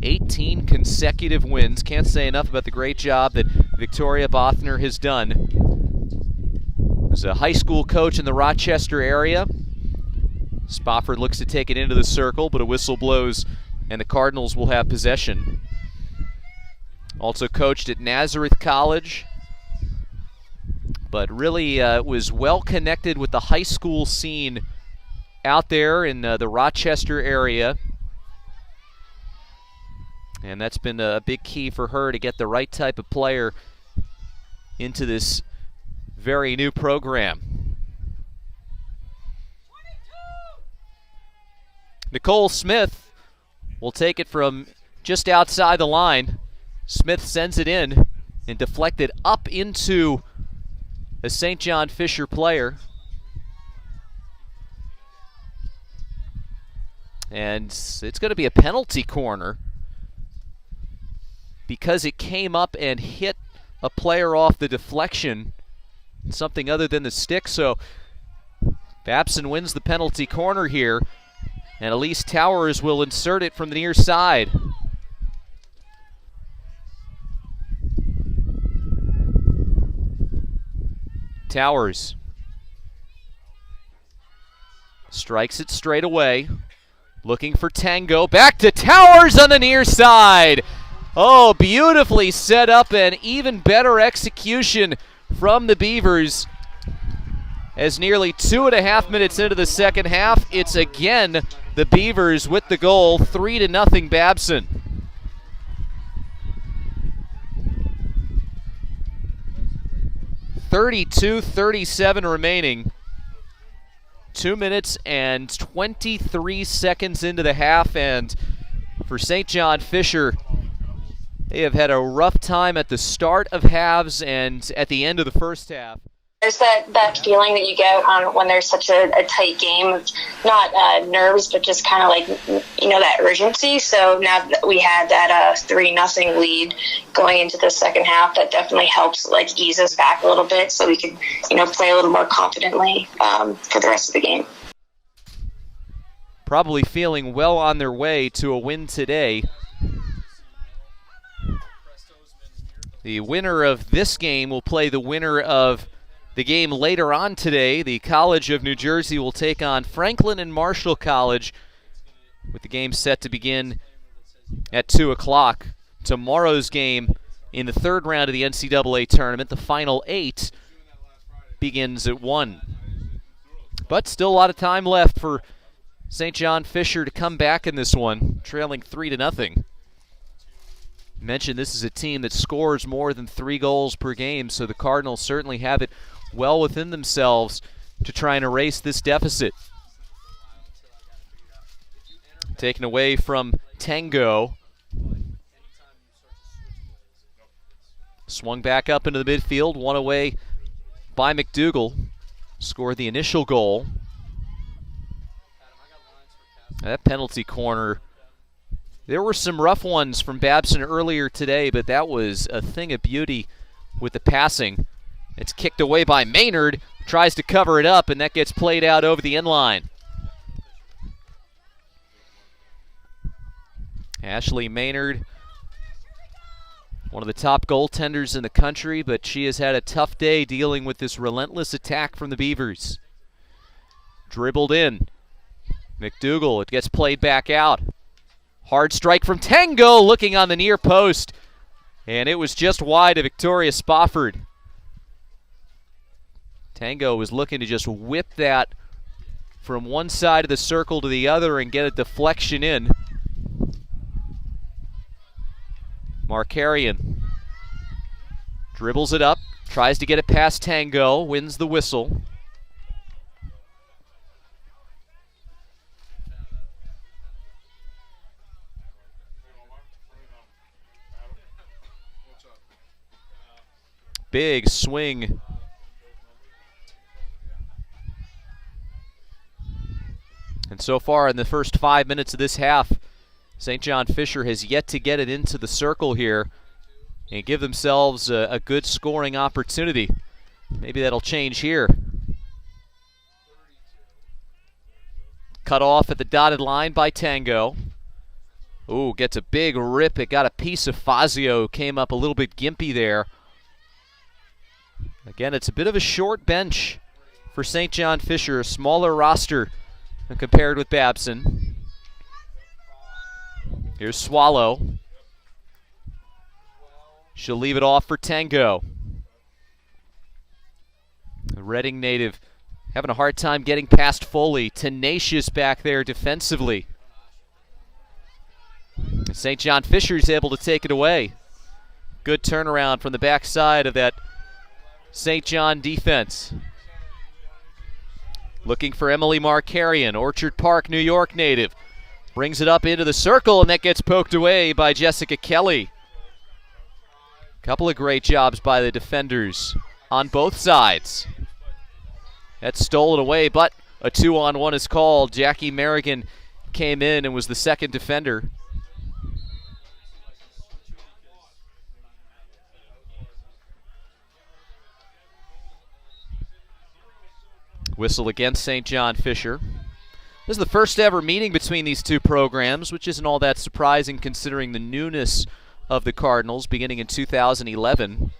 18 consecutive wins. Can't say enough about the great job that Victoria Bothner has done. Was a high school coach in the Rochester area. Spofford looks to take it into the circle, but a whistle blows and the Cardinals will have possession. Also coached at Nazareth College, but really was well connected with the high school scene out there in the Rochester area. And that's been a big key for her to get the right type of player into this very new program. Nicole Smith will take it from just outside the line. Smith sends it in and deflected up into a St. John Fisher player. And it's going to be a penalty corner because it came up and hit a player off the deflection, something other than the stick. So Babson wins the penalty corner here, and Elise Towers will insert it from the near side. Towers strikes it straight away, looking for Tango. Back to Towers on the near side. Oh, beautifully set up and even better execution from the Beavers. As nearly 2.5 minutes into the second half, it's again the Beavers with the goal, 3-0 Babson. .32-37 remaining. 2 minutes and 23 seconds into the half, and for St. John Fisher, they have had a rough time at the start of halves and at the end of the first half. There's that feeling that you get when there's such a tight game of not nerves, but just kind of like, that urgency. So now that we had that 3-0 lead going into the second half, that definitely helps ease us back a little bit so we can, play a little more confidently for the rest of the game. Probably feeling well on their way to a win today. The winner of this game will play the winner of the game later on today. The College of New Jersey will take on Franklin and Marshall College, with the game set to begin at 2 o'clock. Tomorrow's game in the third round of the NCAA tournament, the final 8, begins at 1. But still a lot of time left for St. John Fisher to come back in this one, trailing 3-0. Mentioned this is a team that scores more than 3 goals per game, so the Cardinals certainly have it well within themselves to try and erase this deficit. Taken away from Tango. Swung back up into the midfield, one away by McDougal. Scored the initial goal. That penalty corner, there were some rough ones from Babson earlier today, but that was a thing of beauty with the passing. It's kicked away by Maynard, tries to cover it up, and that gets played out over the end line. Ashley Maynard, one of the top goaltenders in the country, but she has had a tough day dealing with this relentless attack from the Beavers. Dribbled in. McDougal, it gets played back out. Hard strike from Tango, looking on the near post. And it was just wide of Victoria Spofford. Tango was looking to just whip that from one side of the circle to the other and get a deflection in. Markarian dribbles it up, tries to get it past Tango, wins the whistle. Big swing And so far in the first 5 minutes of this half, St. John Fisher has yet to get it into the circle here and give themselves a good scoring opportunity. Maybe that'll change here. Cut off at the dotted line by Tango. Ooh, gets a big rip. It got a piece of Fazio. Came up a little bit gimpy there. Again, it's a bit of a short bench for St. John Fisher, a smaller roster compared with Babson. Here's Swallow. She'll leave it off for Tango. The Reading native having a hard time getting past Foley. Tenacious back there defensively. St. John Fisher's able to take it away. Good turnaround from the backside of that St. John defense. Looking for Emily Markarian, Orchard Park, New York native. Brings it up into the circle, and that gets poked away by Jessica Kelly. Couple of great jobs by the defenders on both sides. That's stolen away, but a 2-on-1 is called. Jackie Merrigan came in and was the second defender. Whistle against St. John Fisher. This is the first ever meeting between these two programs, which isn't all that surprising considering the newness of the Cardinals beginning in 2011.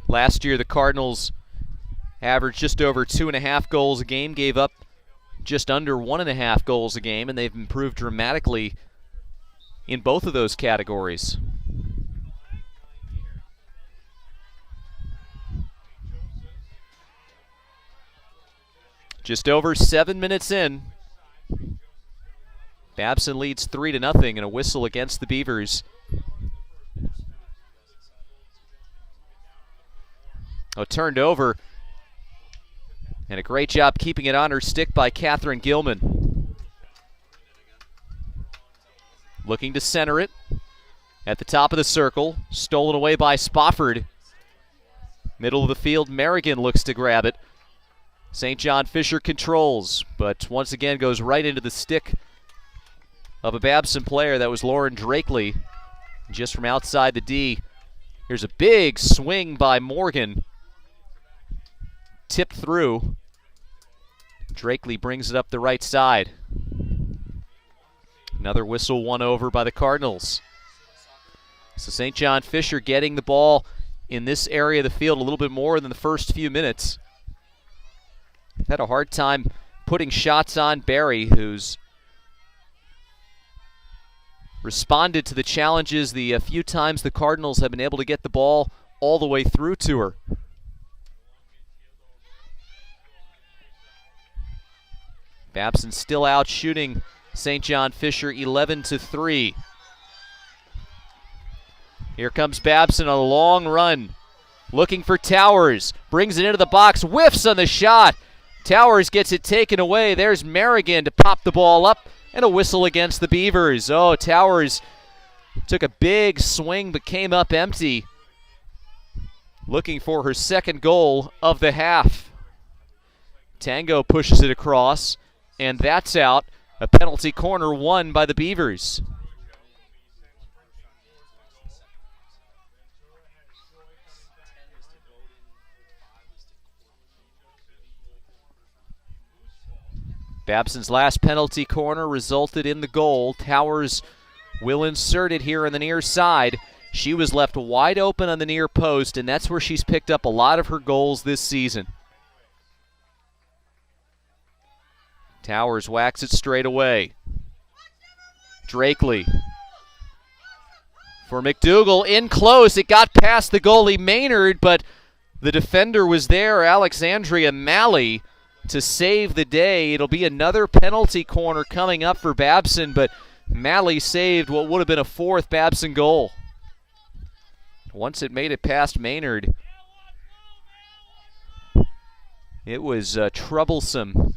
Last year, the Cardinals averaged just over 2.5 goals a game, gave up just under 1.5 goals a game, and they've improved dramatically in both of those categories. Just over 7 minutes in. Babson leads 3-0 and a whistle against the Beavers. Oh, turned over. And a great job keeping it on her stick by Catherine Gilman. Looking to center it. At the top of the circle. Stolen away by Spofford. Middle of the field, Merrigan looks to grab it. St. John Fisher controls, but once again goes right into the stick of a Babson player. That was Lauren Drakeley, just from outside the D. Here's a big swing by Morgan. Tipped through. Drakeley brings it up the right side. Another whistle won over by the Cardinals. So St. John Fisher getting the ball in this area of the field a little bit more than the first few minutes. Had a hard time putting shots on Barry, who's responded to the challenges the few times the Cardinals have been able to get the ball all the way through to her. Babson still out shooting St. John Fisher 11-3. Here comes Babson on a long run. Looking for Towers. Brings it into the box. Whiffs on the shot. Towers gets it taken away. There's Merrigan to pop the ball up, and a whistle against the Beavers. Oh, Towers took a big swing but came up empty. Looking for her second goal of the half. Tango pushes it across, and that's out. A penalty corner won by the Beavers. Babson's last penalty corner resulted in the goal. Towers will insert it here on the near side. She was left wide open on the near post, and that's where she's picked up a lot of her goals this season. Towers whacks it straight away. Drakeley for McDougal, in close. It got past the goalie Maynard, but the defender was there, Alexandria Malley, to save the day. It'll be another penalty corner coming up for Babson, but Malley saved what would have been a fourth Babson goal. Once it made it past Maynard, it was troublesome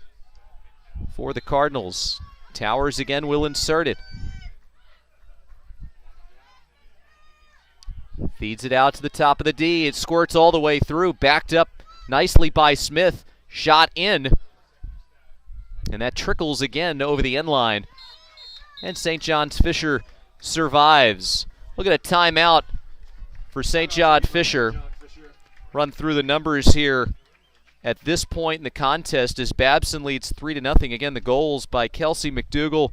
for the Cardinals. Towers again will insert it. Feeds it out to the top of the D. It squirts all the way through. Backed up nicely by Smith. Shot in. And that trickles again over the end line. And St. John's Fisher survives. Look at a timeout for St. John Fisher. Run through the numbers here at this point in the contest as Babson leads 3-0. Again, the goals by KELSI, McDougal.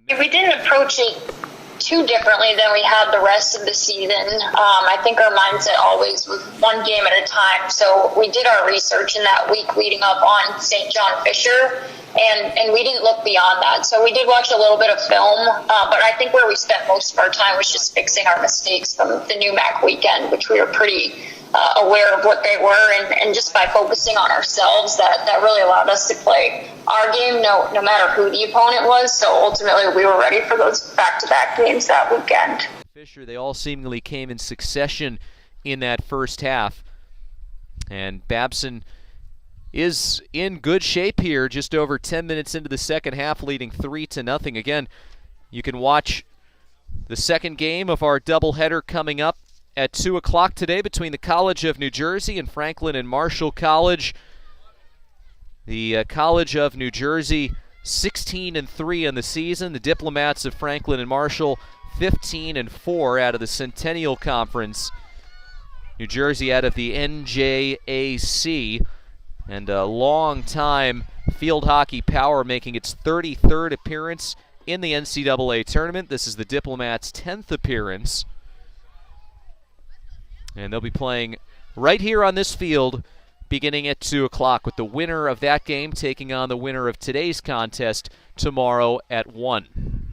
We didn't approach it too differently than we had the rest of the season. I think our mindset always was one game at a time. So we did our research in that week leading up on St. John Fisher, and we didn't look beyond that. So we did watch a little bit of film, but I think where we spent most of our time was just fixing our mistakes from the New Mac weekend, which we were pretty aware of what they were, and just by focusing on ourselves, that really allowed us to play our game no matter who the opponent was. So ultimately we were ready for those back-to-back games that weekend. Fisher, they all seemingly came in succession in that first half, and Babson is in good shape here, just over 10 minutes into the second half, leading 3-0. Again, you can watch the second game of our doubleheader coming up at 2 o'clock today between the College of New Jersey and Franklin and Marshall College. The College of New Jersey 16-3 in the season. The Diplomats of Franklin and Marshall 15-4 out of the Centennial Conference. New Jersey out of the NJAC, and a long-time field hockey power making its 33rd appearance in the NCAA tournament. This is the Diplomats' 10th appearance. And they'll be playing right here on this field beginning at 2 o'clock, with the winner of that game taking on the winner of today's contest tomorrow at 1.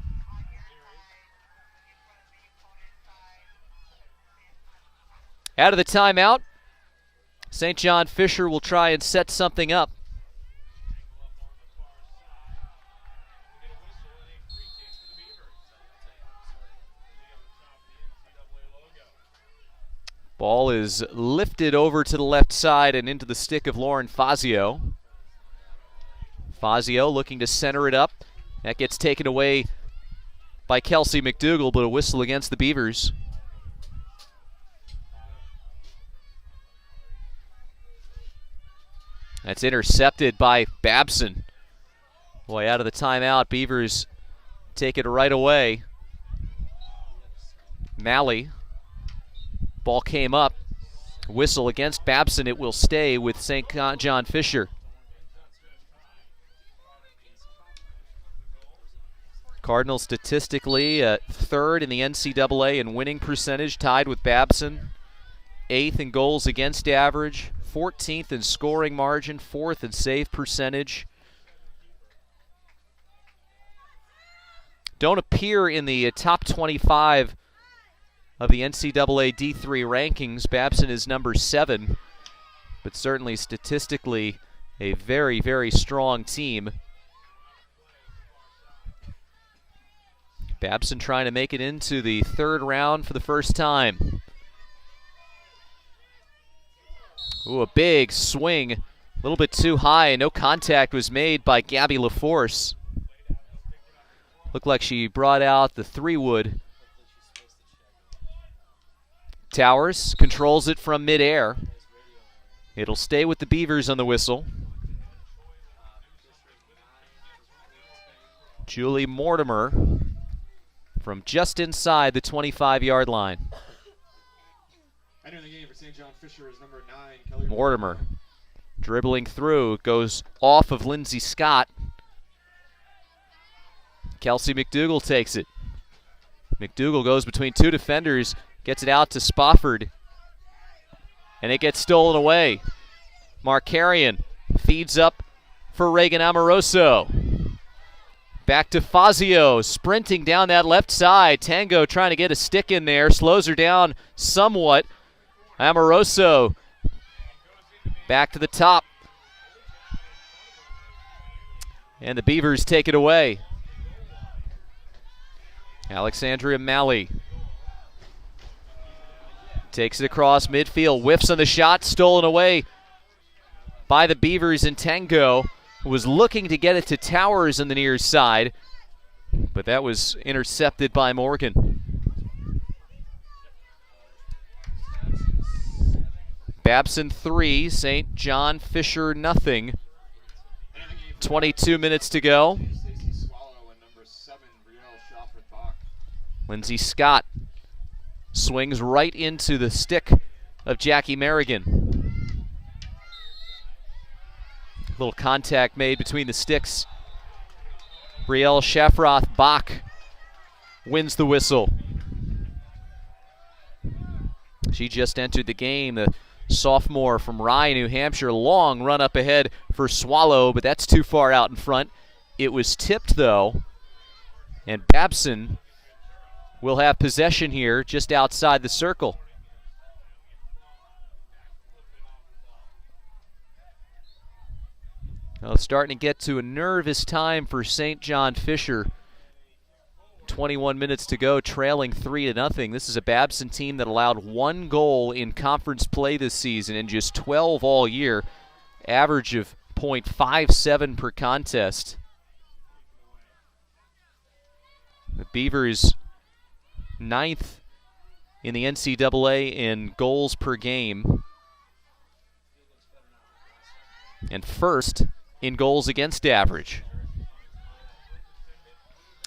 Out of the timeout, St. John Fisher will try and set something up. Ball is lifted over to the left side and into the stick of Lauren Fazio. Fazio looking to center it up. That gets taken away by KELSI McDougal, but a whistle against the Beavers. That's intercepted by Babson. Boy, out of the timeout, Beavers take it right away. Malley. Ball came up. Whistle against Babson. It will stay with St. John Fisher. Cardinals statistically third in the NCAA in winning percentage, tied with Babson. 8th in goals against average. 14th in scoring margin. 4th in save percentage. Don't appear in the top 25 of the NCAA D3 rankings. Babson is number 7, but certainly statistically a very, very strong team. Babson trying to make it into the third round for the first time. Ooh, a big swing, a little bit too high. No contact was made by Gabby LaForce. Looked like she brought out the 3-wood. Towers controls it from midair. It'll stay with the Beavers on the whistle. Julie Mortimer from just inside the 25-yard line. Entering the game for St. John Fisher is number 9, Kelly Mortimer dribbling through, goes off of Lindsey Scott. KELSI McDougal takes it. McDougal goes between two defenders, gets it out to Spofford, and it gets stolen away. Markarian feeds up for Reagan Amoroso. Back to Fazio, sprinting down that left side. Tango trying to get a stick in there, slows her down somewhat. Amoroso back to the top. And the Beavers take it away. Alexandria Malley takes it across midfield, whiffs on the shot, stolen away by the Beavers, and Tango was looking to get it to Towers on the near side, but that was intercepted by Morgan. Babson 3, St. John Fisher nothing. 22 minutes to go. Lindsay Scott swings right into the stick of Jackie Merrigan. Little contact made between the sticks. Brielle Shafroth-Bach wins the whistle. She just entered the game, the sophomore from Rye, New Hampshire. Long run up ahead for Swallow, but that's too far out in front. It was tipped, though, and Babson will have possession here just outside the circle. Well, it's starting to get to a nervous time for St. John Fisher. 21 minutes to go, trailing 3-0. This is a Babson team that allowed 1 goal in conference play this season and just 12 all year. Average of .57 per contest. The Beavers 9th in the NCAA in goals per game and 1st in goals against average.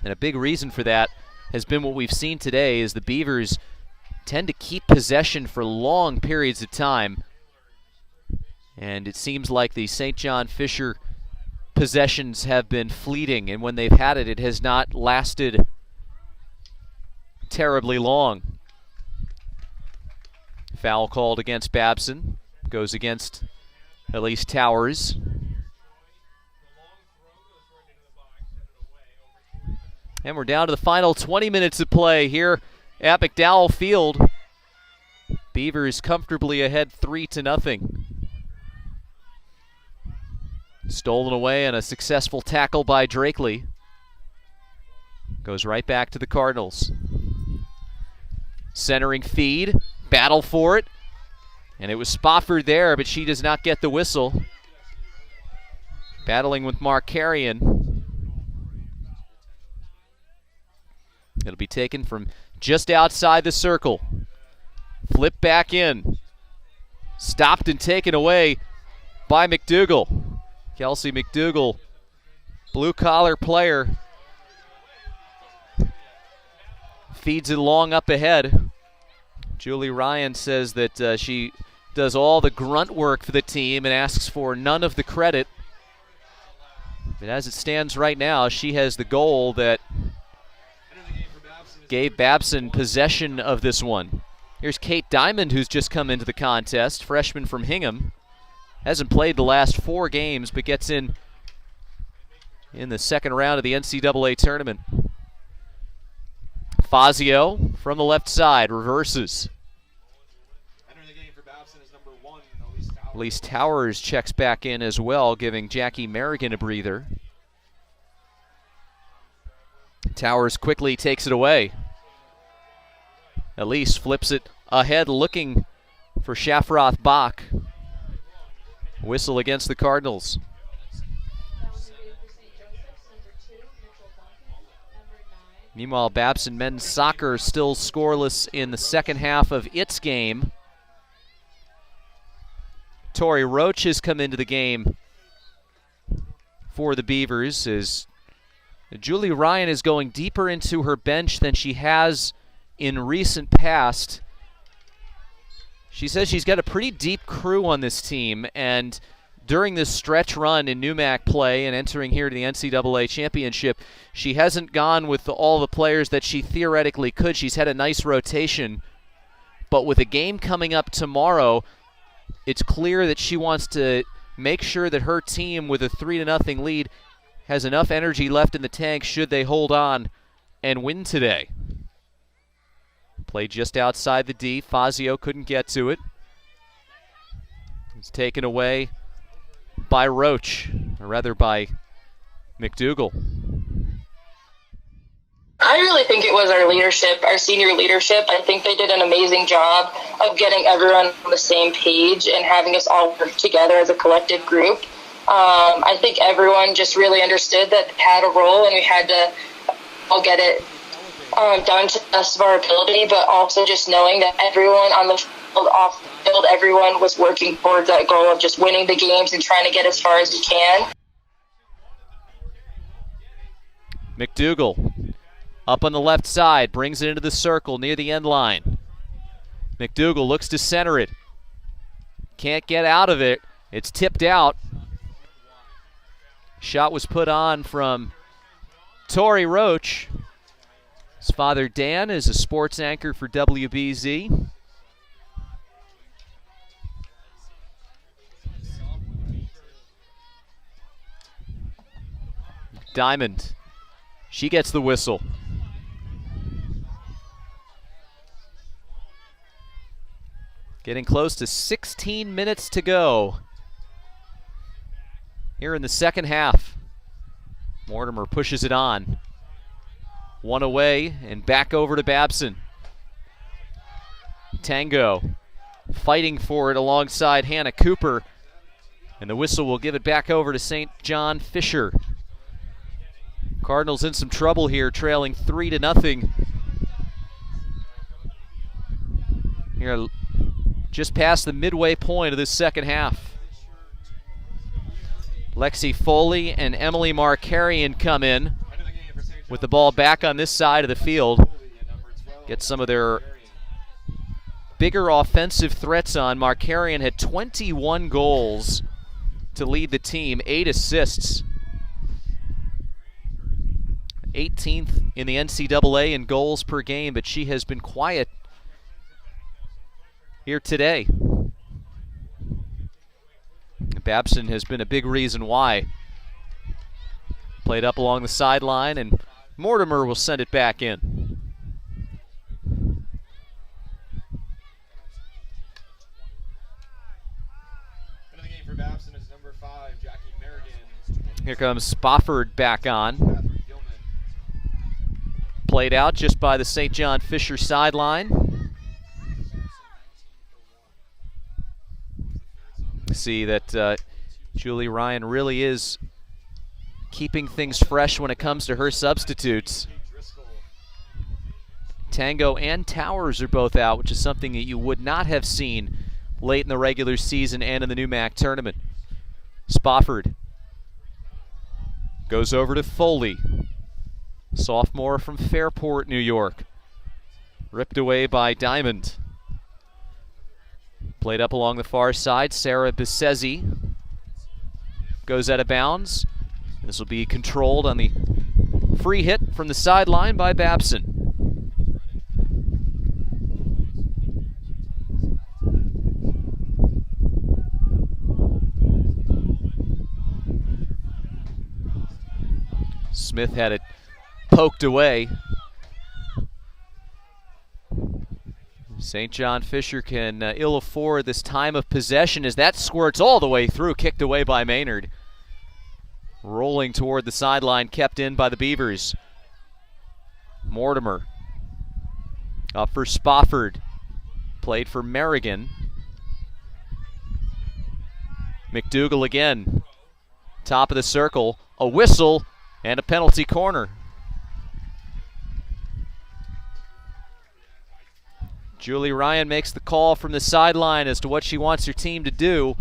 And a big reason for that has been what we've seen today is the Beavers tend to keep possession for long periods of time. And it seems like the St. John Fisher possessions have been fleeting, and when they've had it, it has not lasted terribly long. Foul called against Babson. Goes against Elise Towers. And we're down to the final 20 minutes of play here at McDowell Field. Beavers comfortably ahead 3-0. Stolen away and a successful tackle by Drakeley. Goes right back to the Cardinals. Centering feed, battle for it. And it was Spofford there, but she does not get the whistle. Battling with Mark Carrion. It'll be taken from just outside the circle. Flip back in. Stopped and taken away by McDougal. KELSI McDougal, blue-collar player. Feeds it along up ahead. Julie Ryan says that she does all the grunt work for the team and asks for none of the credit. But as it stands right now, she has the goal that gave Babson possession of this one. Here's Kate Diamond, who's just come into the contest, freshman from Hingham. Hasn't played the last 4 games, but gets in the second round of the NCAA tournament. Fazio from the left side, reverses. Elise Towers checks back in as well, giving Jackie Merrigan a breather. Towers quickly takes it away. Elise flips it ahead, looking for Shafroth-Bach. Whistle against the Cardinals. Meanwhile, Babson men's soccer still scoreless in the second half of its game. Tori Roach has come into the game for the Beavers as Julie Ryan is going deeper into her bench than she has in recent past. She says she's got a pretty deep crew on this team, and during this stretch run in NEWMAC play and entering here to the NCAA championship, she hasn't gone with all the players that she theoretically could. She's had a nice rotation, but with a game coming up tomorrow, it's clear that she wants to make sure that her team with a 3-0 lead has enough energy left in the tank should they hold on and win today. Played just outside the D. Fazio couldn't get to it. It's taken away by Roach, or rather by McDougal. I really think it was our leadership, our senior leadership. I think they did an amazing job of getting everyone on the same page and having us all work together as a collective group. I think everyone just really understood that they had a role and we had to all get it done to the best of our ability, but also just knowing that everyone on the field, off the field, everyone was working towards that goal of just winning the games and trying to get as far as we can. McDougal up on the left side, brings it into the circle near the end line. McDougal looks to center it. Can't get out of it. It's tipped out. Shot was put on from Tori Roach. His father Dan is a sports anchor for WBZ. Diamond. She gets the whistle. Getting close to 16 minutes to go here in the second half. Mortimer pushes it on. One away and back over to Babson. Tango fighting for it alongside Hannah Cooper. And the whistle will give it back over to St. John Fisher. Cardinals in some trouble here, trailing 3-0. Here, just past the midway point of this second half. Lexi Foley and Emily Markarian come in with the ball back on this side of the field. Get some of their bigger offensive threats on. Markarian had 21 goals to lead the team, 8 assists. 18th in the NCAA in goals per game, but she has been quiet here today. Babson has been a big reason why. Played up along the sideline, and Mortimer will send it back in. Another game for Babson is number 5, Jackie Merrigan. Here comes Spofford back on. Played out just by the St. John Fisher sideline. See that Julie Ryan really is keeping things fresh when it comes to her substitutes. Tango and Towers are both out, which is something that you would not have seen late in the regular season and in the New Mac tournament. Spofford goes over to Foley. Sophomore from Fairport, New York. Ripped away by Diamond. Played up along the far side. Sarah Bissesi goes out of bounds. This will be controlled on the free hit from the sideline by Babson. Smith had it poked away. St. John Fisher can ill afford this time of possession as that squirts all the way through, kicked away by Maynard. Rolling toward the sideline, kept in by the Beavers. Mortimer up for Spofford. Played for Merrigan. McDougal again. Top of the circle, a whistle, and a penalty corner. Julie Ryan makes the call from the sideline as to what she wants her team to do.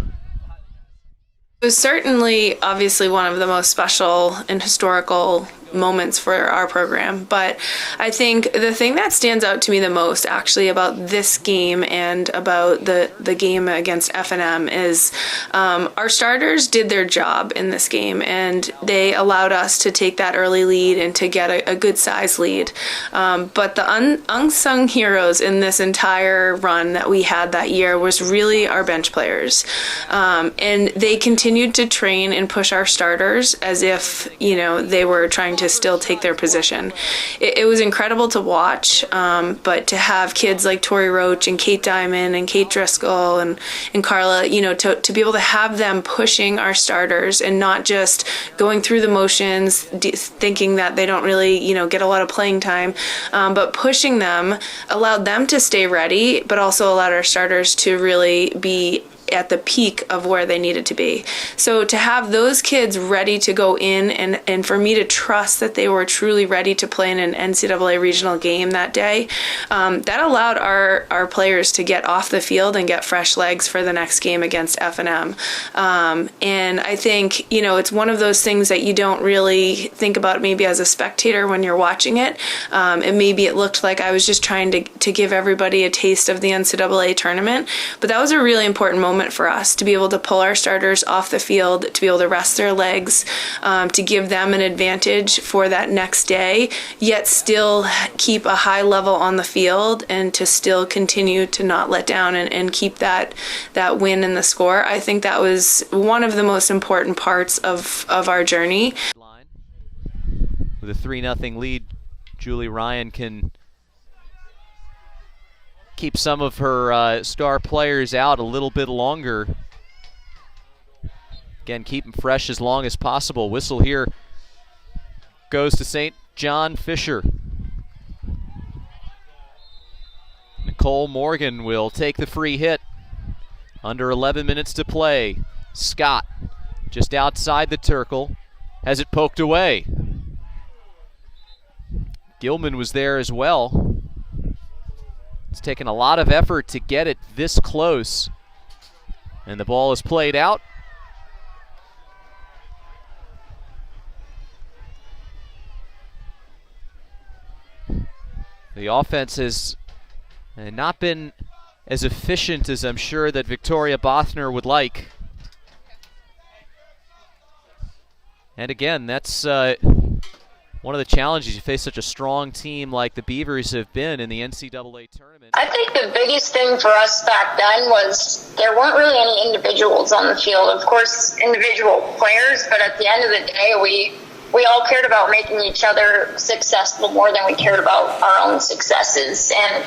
It was certainly, obviously, one of the most special and historical moments for our program, but I think the thing that stands out to me the most actually about this game and about the game against F&M is our starters did their job in this game, and they allowed us to take that early lead and to get a good size lead, but the unsung heroes in this entire run that we had that year was really our bench players, and they continued to train and push our starters as if they were trying to still take their position. It was incredible to watch, but to have kids like Tori Roach and Kate Diamond and Kate Driscoll and Carla, to be able to have them pushing our starters and not just going through the motions, thinking that they don't really, get a lot of playing time, but pushing them allowed them to stay ready, but also allowed our starters to really be at the peak of where they needed to be. So to have those kids ready to go in and for me to trust that they were truly ready to play in an NCAA regional game that day, that allowed our players to get off the field and get fresh legs for the next game against F&M. And I think, it's one of those things that you don't really think about maybe as a spectator when you're watching it. And maybe it looked like I was just trying to give everybody a taste of the NCAA tournament. But that was a really important moment for us to be able to pull our starters off the field, to be able to rest their legs, to give them an advantage for that next day, yet still keep a high level on the field and to still continue to not let down and keep that win in the score. I think that was one of the most important parts of our journey. With a 3-0 lead, Julie Ryan can keep some of her star players out a little bit longer. Again, keep them fresh as long as possible. Whistle here goes to St. John Fisher. Nicole Morgan will take the free hit. Under 11 minutes to play. Scott just outside the Turkle, has it poked away. Gilman was there as well. It's taken a lot of effort to get it this close. And the ball is played out. The offense has not been as efficient as I'm sure that Victoria Bothner would like. And again, that's one of the challenges. You face such a strong team like the Beavers have been in the NCAA tournament. I think the biggest thing for us back then was there weren't really any individuals on the field. Of course, individual players, but at the end of the day, we all cared about making each other successful more than we cared about our own successes. And,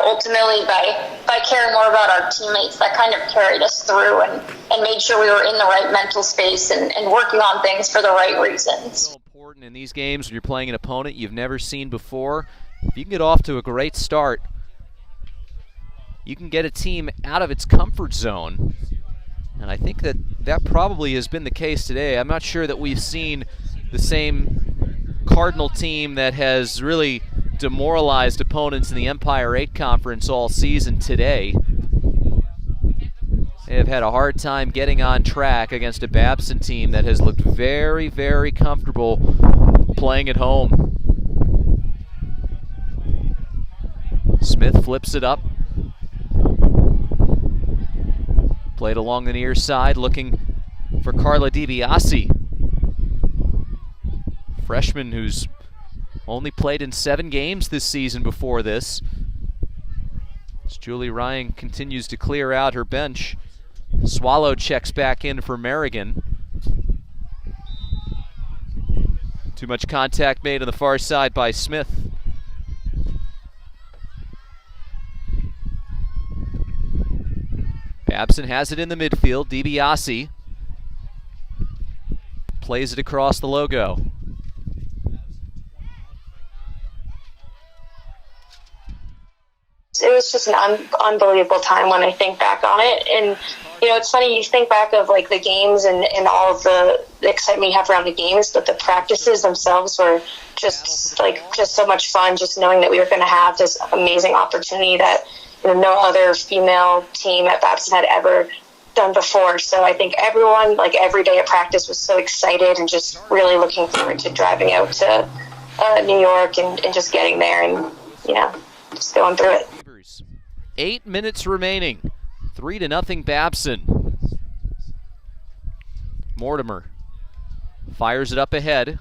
ultimately by caring more about our teammates, that kind of carried us through and made sure we were in the right mental space and working on things for the right reasons. So important in these games when you're playing an opponent you've never seen before. If you can get off to a great start, you can get a team out of its comfort zone. And I think that probably has been the case today. I'm not sure that we've seen the same Cardinal team that has really demoralized opponents in the Empire 8 Conference all season today. They have had a hard time getting on track against a Babson team that has looked very, very comfortable playing at home. Smith flips it up. Played along the near side, looking for Carla DiBiase. Freshman who's only played in 7 games this season before this. As Julie Ryan continues to clear out her bench. Swallow checks back in for Merrigan. Too much contact made on the far side by Smith. Babson has it in the midfield. DiBiase plays it across the logo. It was just an unbelievable time when I think back on it. And, it's funny, you think back of, the games and all of the excitement you have around the games, but the practices themselves were just so much fun, just knowing that we were going to have this amazing opportunity that, no other female team at Babson had ever done before. So I think everyone, every day at practice was so excited and just really looking forward to driving out to New York and just getting there and, just going through it. 8 minutes remaining. 3-0 Babson. Mortimer fires it up ahead.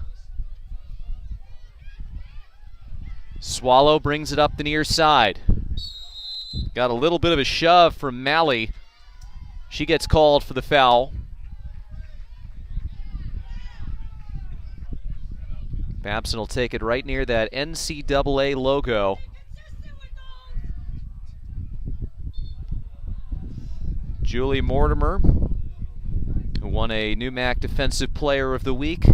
Swallow brings it up the near side. Got a little bit of a shove from Malley. She gets called for the foul. Babson will take it right near that NCAA logo. Julie Mortimer, who won a NEWMAC Defensive Player of the Week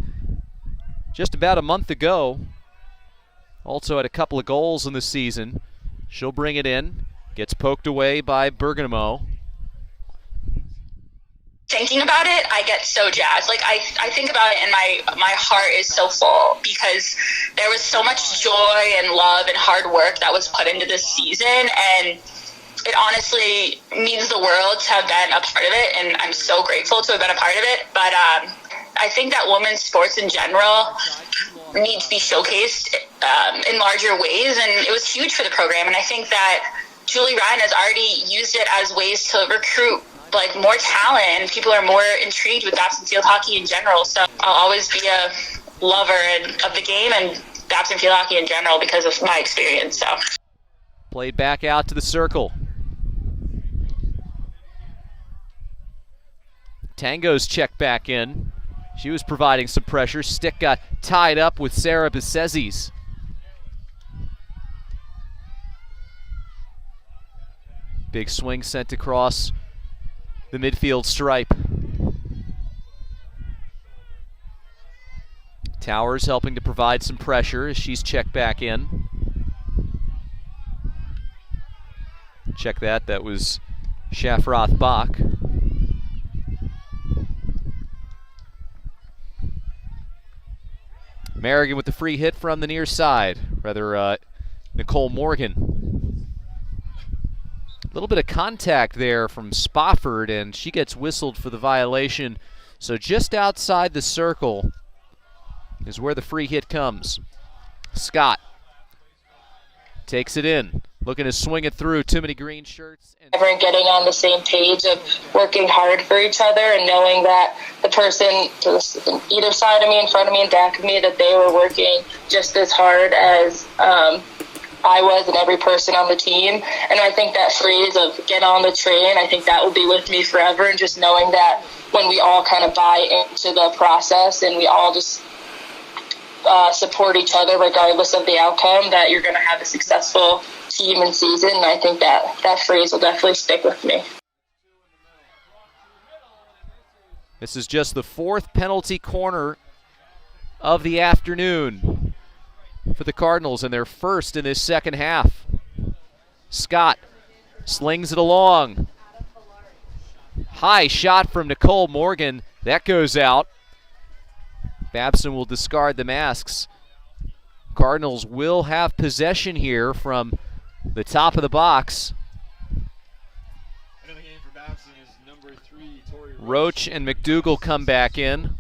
just about a month ago. Also had a couple of goals in the season. She'll bring it in. Gets poked away by Bergamo. thinking about it, I get so jazzed. Like I think about it and my heart is so full because there was so much joy and love and hard work that was put into this season, and it honestly means the world to have been a part of it, and I'm so grateful to have been a part of it. But I think that women's sports in general need to be showcased in larger ways, and it was huge for the program. And I think that Julie Ryan has already used it as ways to recruit like more talent, and people are more intrigued with Babson field hockey in general. So I'll always be a lover of the game and Babson field hockey in general because of my experience. So played back out to the circle. Tango's checked back in. She was providing some pressure. Stick got tied up with Sarah Besezzi's. Big swing sent across the midfield stripe. Towers helping to provide some pressure as she's checked back in. Check that. That was Shafroth Bach. Merrigan with the free hit from the near side. Rather, Nicole Morgan. A little bit of contact there from Spofford, and she gets whistled for the violation. So just outside the circle is where the free hit comes. Scott takes it in, looking to swing it through. Too many green shirts. Everyone getting on the same page of working hard for each other and knowing that the person to either side of me, in front of me, and back of me, that they were working just as hard as I was and every person on the team. And I think that phrase of get on the train, I think that will be with me forever. And just knowing that when we all kind of buy into the process and we all just support each other regardless of the outcome, that you're going to have a successful team and season. And I think that phrase will definitely stick with me. This is just the fourth penalty corner of the afternoon for the Cardinals, and their first in this second half. Scott slings it along. High shot from Nicole Morgan. That goes out. Babson will discard the masks. Cardinals will have possession here from the top of the box. Another game for Babson is number 3, TORI Roach and McDougall come back in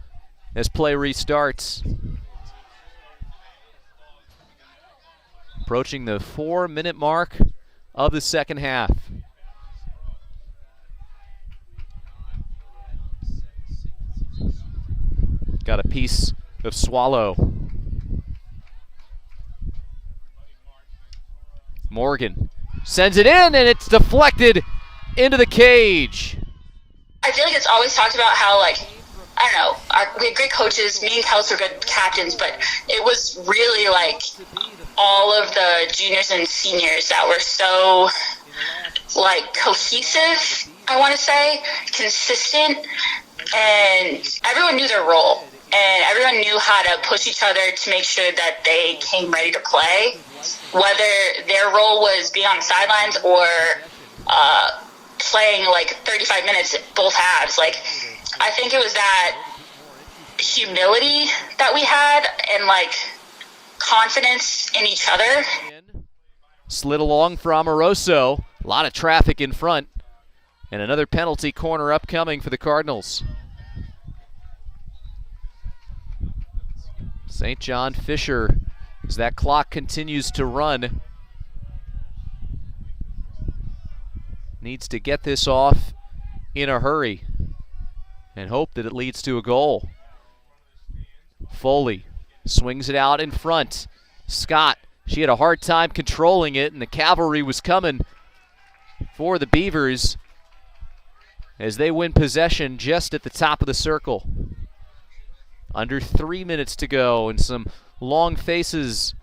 as play restarts. Approaching the 4-minute mark of the second half. Got a piece of Swallow. Morgan sends it in, and it's deflected into the cage. I feel like it's always talked about how, like, I don't know, we had great coaches, me and Kelsey were good captains, but it was really like all of the juniors and seniors that were so like cohesive, I want to say, consistent, and everyone knew their role, and everyone knew how to push each other to make sure that they came ready to play, whether their role was being on the sidelines or playing like 35 minutes at both halves. Like, I think it was that humility that we had and like confidence in each other. Slid along for Amoroso. A lot of traffic in front. And another penalty corner upcoming for the Cardinals. St. John Fisher, as that clock continues to run, needs to get this off in a hurry and hope that it leads to a goal. Foley swings it out in front. Scott, she had a hard time controlling it, and the cavalry was coming for the Beavers as they win possession just at the top of the circle. Under 3 minutes to go, and some long faces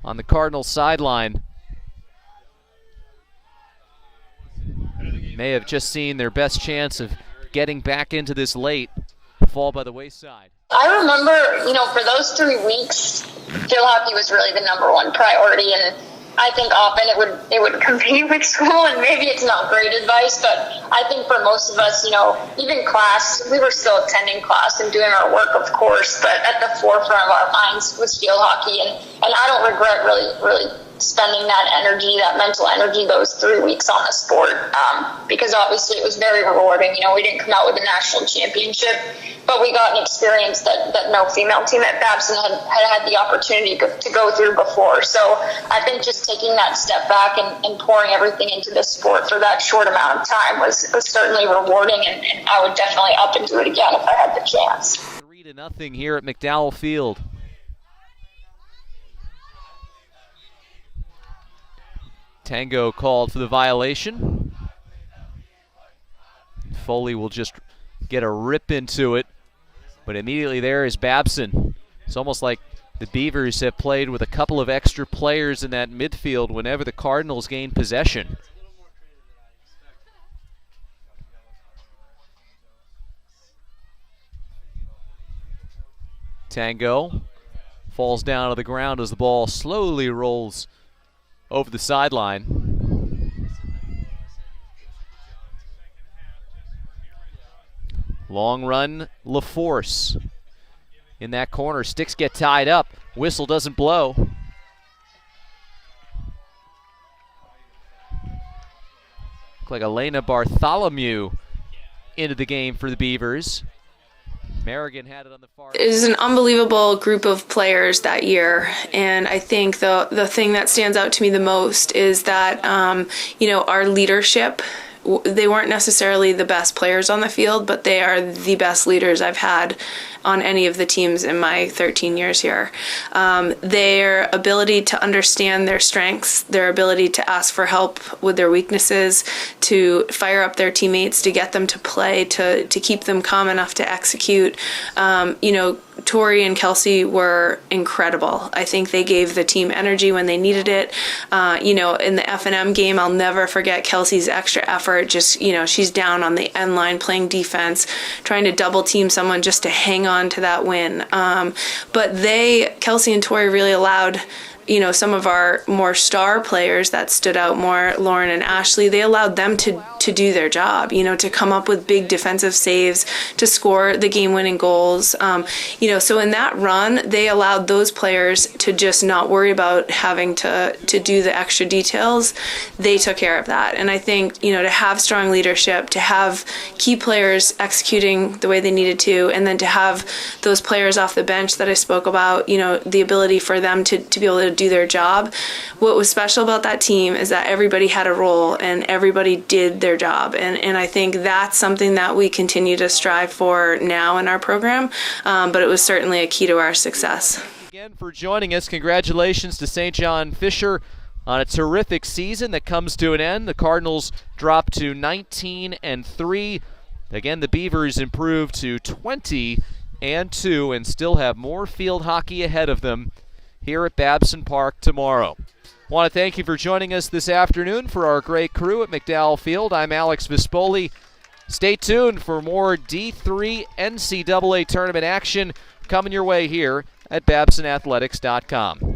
on the Cardinals sideline. May have just seen their best chance of getting back into this late fall by the wayside. I remember, for those 3 weeks, field hockey was really the number one priority, and I think often it would compete with school, and maybe it's not great advice, but I think for most of us, even class, we were still attending class and doing our work, of course, but at the forefront of our minds was field hockey, and I don't regret really spending that energy, that mental energy, those 3 weeks on the sport, because obviously it was very rewarding. We didn't come out with a national championship, but we got an experience that no female team at Babson had the opportunity to go through before. So I think just taking that step back and pouring everything into the sport for that short amount of time was certainly rewarding, and I would definitely up and do it again if I had the chance. 3-0 here at McDowell Field. Tango called for the violation. Foley will just get a rip into it, but immediately there is Babson. It's almost like the Beavers have played with a couple of extra players in that midfield whenever the Cardinals gain possession. Tango falls down to the ground as the ball slowly rolls over the sideline. Long run, LaForce in that corner. Sticks get tied up. Whistle doesn't blow. Look like Elena Bartholomew into the game for the Beavers. Marigan had it on the far. It is an unbelievable group of players that year, and I think the thing that stands out to me the most is that our leadership. They weren't necessarily the best players on the field, but they are the best leaders I've had on any of the teams in my 13 years here. Their ability to understand their strengths, their ability to ask for help with their weaknesses, to fire up their teammates, to get them to play, to keep them calm enough to execute. TORI and KELSI were incredible. I think they gave the team energy when they needed it. In the F&M game, I'll never forget KELSI's extra effort. Just, she's down on the end line playing defense, trying to double team someone just to hang on to that win. But KELSI and TORI really allowed some of our more star players that stood out more, Lauren and Ashley, they allowed them to do their job, to come up with big defensive saves, to score the game-winning goals. So in that run, they allowed those players to just not worry about having to do the extra details. They took care of that. And I think, to have strong leadership, to have key players executing the way they needed to, and then to have those players off the bench that I spoke about, the ability for them to be able to do their job. What was special about that team is that everybody had a role and everybody did their job. And I think that's something that we continue to strive for now in our program. But it was certainly a key to our success. Again for joining us. Congratulations to St. John Fisher on a terrific season that comes to an end. The Cardinals dropped to 19-3. Again, the Beavers improved to 20-2 and still have more field hockey ahead of them here at Babson Park tomorrow. I want to thank you for joining us this afternoon. For our great crew at McDowell Field, I'm Alex Vispoli. Stay tuned for more D3 NCAA tournament action coming your way here at BabsonAthletics.com.